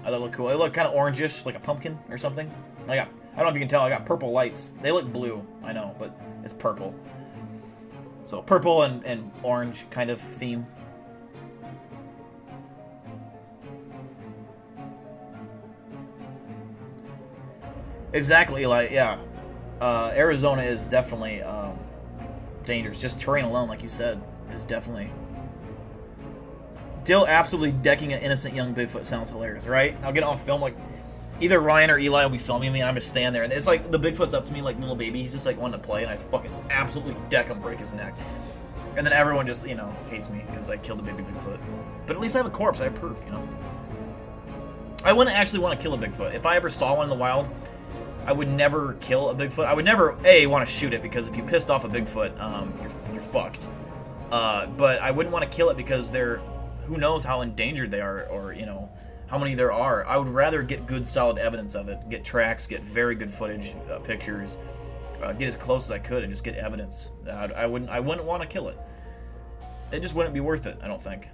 I thought it looked cool. It looked kind of orangish, like a pumpkin or something. I don't know if you can tell, I got purple lights. They look blue, I know, but it's purple. So purple and orange kind of theme. Exactly, Eli, yeah. Arizona is definitely dangerous. Just terrain alone, like you said, is definitely... Dill absolutely decking an innocent young Bigfoot sounds hilarious, right? I'll get it on film, like... Either Ryan or Eli will be filming me, and I'm just standing there, and it's like the Bigfoot's up to me like little baby. He's just like wanting to play, and I just fucking absolutely deck him, break his neck. And then everyone just, you know, hates me because I killed a baby Bigfoot. But at least I have a corpse. I have proof, you know. I wouldn't actually want to kill a Bigfoot. If I ever saw one in the wild, I would never kill a Bigfoot. I would never, want to shoot it, because if you pissed off a Bigfoot, you're fucked. But I wouldn't want to kill it because they're, who knows how endangered they are, or, you know, how many there are. I would rather get good, solid evidence of it. Get tracks, get very good footage, pictures, get as close as I could, and just get evidence. I wouldn't want to kill it. It just wouldn't be worth it, I don't think.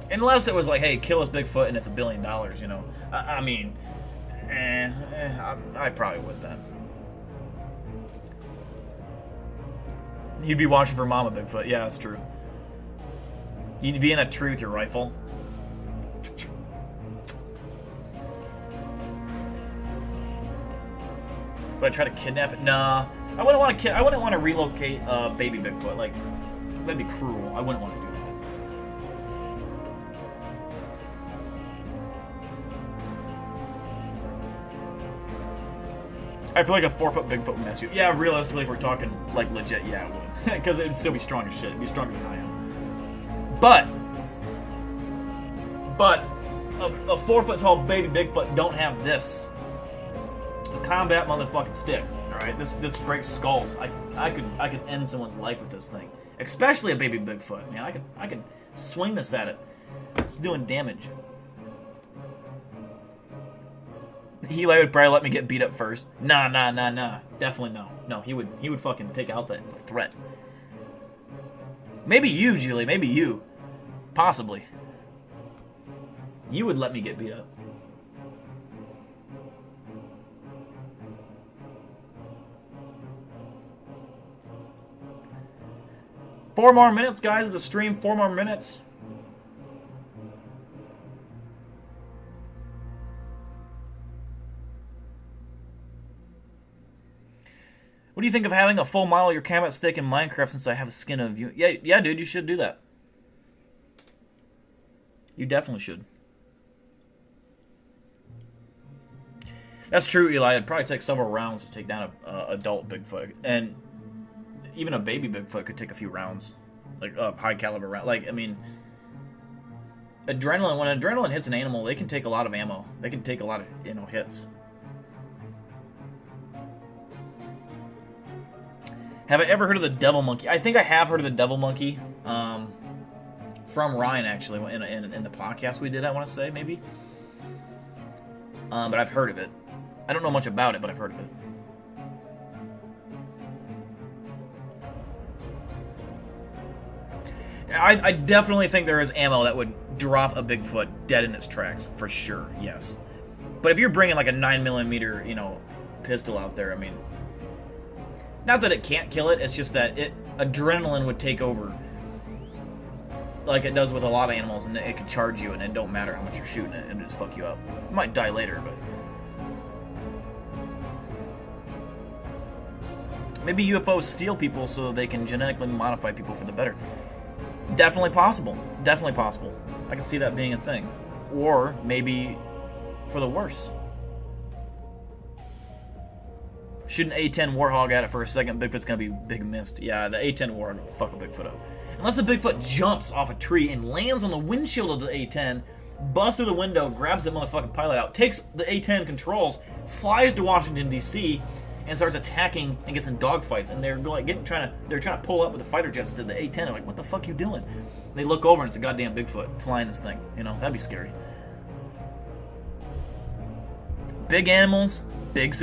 Unless it was like, hey, kill this Bigfoot and it's $1 billion, you know. I mean, I probably would then. You'd be watching for Mama Bigfoot. Yeah, that's true. You'd be in a tree with your rifle. Would I try to kidnap it? Nah. I wouldn't want to relocate baby Bigfoot. Like, that'd be cruel. I wouldn't want to do that. I feel like a 4-foot Bigfoot would mess you. Yeah, realistically, if we're talking like legit, yeah, it would. Because it'd still be strong as shit. It'd be stronger than I am. But a 4-foot tall baby Bigfoot don't have this. Combat motherfucking stick. All right, this breaks skulls. I could end someone's life with this thing, especially a baby Bigfoot. Man, I could swing this at it. It's doing damage. Eli would probably let me get beat up first. Nah. Definitely no. No, he would fucking take out the threat. Maybe you, Julie. Maybe you. Possibly. You would let me get beat up. Four more minutes, guys, of the stream. 4 more minutes. What do you think of having a full model of your combat stick in Minecraft since I have a skin of you? Yeah, dude, you should do that. You definitely should. That's true, Eli. It'd probably take several rounds to take down a adult Bigfoot. And even a baby Bigfoot could take a few rounds, like high caliber round. Like, I mean, adrenaline. When adrenaline hits an animal, they can take a lot of ammo. They can take a lot of hits. Have I ever heard of the devil monkey? I think I have heard of the devil monkey. From Ryan, actually, in the podcast we did, I want to say, maybe. But I've heard of it. I don't know much about it, but I've heard of it. I definitely think there is ammo that would drop a Bigfoot dead in its tracks, for sure, yes. But if you're bringing like a 9mm, pistol out there, I mean... Not that it can't kill it, it's just that adrenaline would take over, like it does with a lot of animals, and it could charge you, and it don't matter how much you're shooting it, and just fuck you up. You might die later, but... Maybe UFOs steal people so they can genetically modify people for the better. Definitely possible. Definitely possible. I can see that being a thing. Or maybe for the worse. Shoot an A-10 Warthog at it for a second, Bigfoot's gonna be big missed. Yeah, the A-10 Warthog will fuck a Bigfoot up. Unless the Bigfoot jumps off a tree and lands on the windshield of the A-10, busts through the window, grabs the motherfucking pilot out, takes the A-10 controls, flies to Washington, D.C., and starts attacking and gets in dogfights. And they're trying to pull up with the fighter jets to the A-10. They're like, what the fuck you doing? And they look over and it's a goddamn Bigfoot flying this thing. That'd be scary. Big animals, big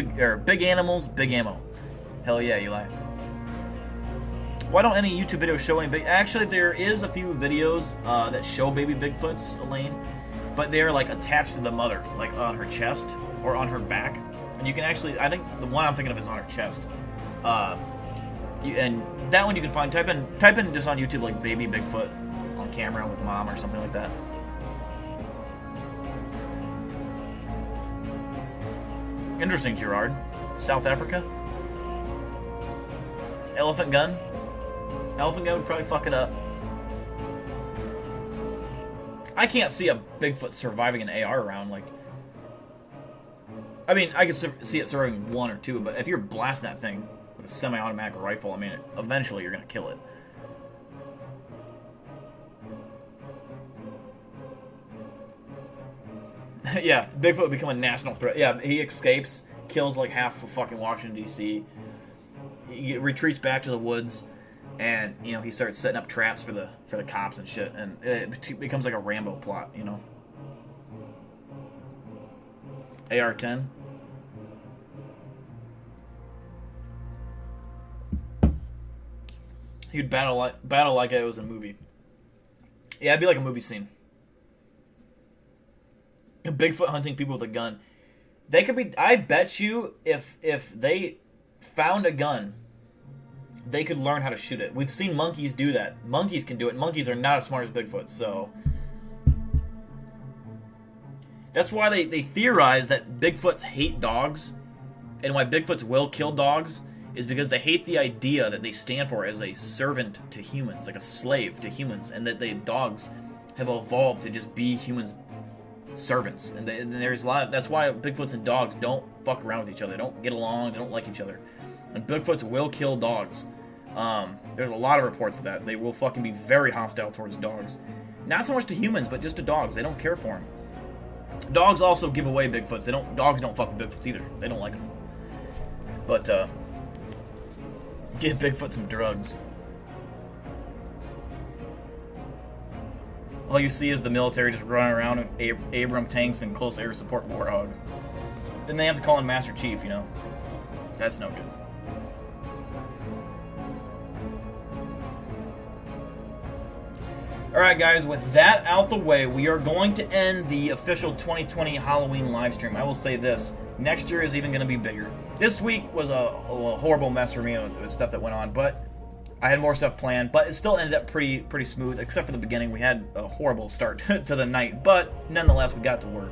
animals, big ammo. Hell yeah, Eli. Why don't any YouTube videos show any big... Actually, there is a few videos that show baby Bigfoots, Elaine, but they're like attached to the mother, like on her chest or on her back. And you can actually... I think the one I'm thinking of is on her chest. And that one you can find... Type in just on YouTube, like, baby Bigfoot on camera with mom or something like that. Interesting, Gerard. South Africa? Elephant gun? Elephant gun would probably fuck it up. I can't see a Bigfoot surviving an AR round, like... I mean, I could see it surviving one or two, but if you're blasting that thing with a semi-automatic rifle, I mean, eventually you're gonna kill it. Yeah, Bigfoot would become a national threat. Yeah, he escapes, kills like half of fucking Washington, D.C. He retreats back to the woods, and, he starts setting up traps for the cops and shit, and it becomes like a Rambo plot, AR-10. He'd battle like it was a movie. Yeah, it'd be like a movie scene. Bigfoot hunting people with a gun. They could be... I bet you if they found a gun, they could learn how to shoot it. We've seen monkeys do that. Monkeys can do it. Monkeys are not as smart as Bigfoot, so... That's why they theorize that Bigfoots hate dogs, and why Bigfoots will kill dogs is because they hate the idea that they stand for as a servant to humans, like a slave to humans, and that dogs have evolved to just be humans' servants. And there's a lot of, that's why Bigfoots and dogs don't fuck around with each other. They don't get along. They don't like each other. And Bigfoots will kill dogs. There's a lot of reports of that. They will fucking be very hostile towards dogs. Not so much to humans, but just to dogs. They don't care for them. Dogs also give away Bigfoots. Dogs don't fuck with Bigfoots either. They don't like them. But give Bigfoot some drugs. All you see is the military just running around in Abram tanks and close air support warthogs. Then they have to call in Master Chief, That's no good. Alright guys, with that out the way, we are going to end the official 2020 Halloween live stream. I will say this, next year is even going to be bigger. This week was a horrible mess for me with stuff that went on, but I had more stuff planned, but it still ended up pretty smooth, except for the beginning. We had a horrible start to the night, but nonetheless, we got to work,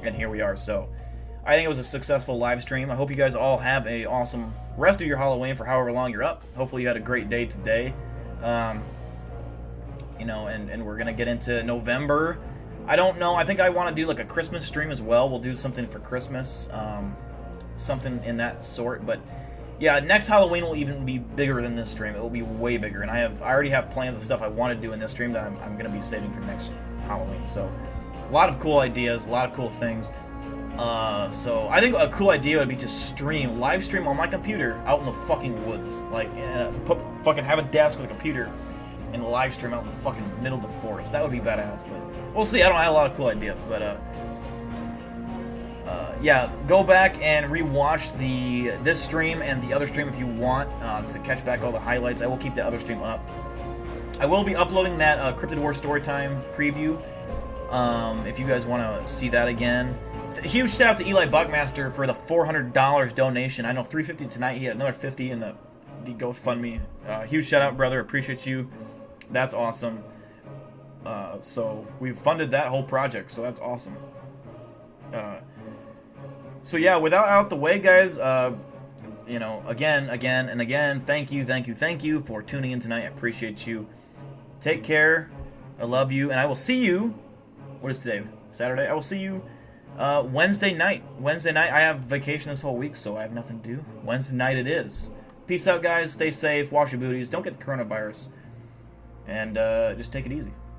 and here we are. So I think it was a successful live stream. I hope you guys all have a awesome rest of your Halloween for however long you're up. Hopefully you had a great day today. And we're going to get into November. I don't know. I think I want to do like a Christmas stream as well. We'll do something for Christmas. Something in that sort. But yeah, next Halloween will even be bigger than this stream. It will be way bigger, and I already have plans of stuff I want to do in this stream that I'm going to be saving for next Halloween. So, a lot of cool ideas, a lot of cool things. So I think a cool idea would be to live stream on my computer out in the fucking woods, like fucking have a desk with a computer and live stream out in the fucking middle of the forest. That would be badass. But we'll see. I don't have a lot of cool ideas, but yeah, go back and rewatch this stream and the other stream if you want to catch back all the highlights. I will keep the other stream up. I will be uploading that Cryptid War Storytime preview if you guys want to see that again. Huge shout out to Eli Buckmaster for the $400 donation. I know $350 tonight. He had another $50 in the GoFundMe. Huge shout out, brother. Appreciate you. That's awesome. So we've funded that whole project. So that's awesome. So yeah, without out the way, guys. You know, again, and again, thank you for tuning in tonight. I appreciate you. Take care. I love you, and I will see you. What is today? Saturday. I will see you. Wednesday night. I have vacation this whole week, so I have nothing to do. Wednesday night it is. Peace out, guys. Stay safe. Wash your booties. Don't get the coronavirus. And just take it easy.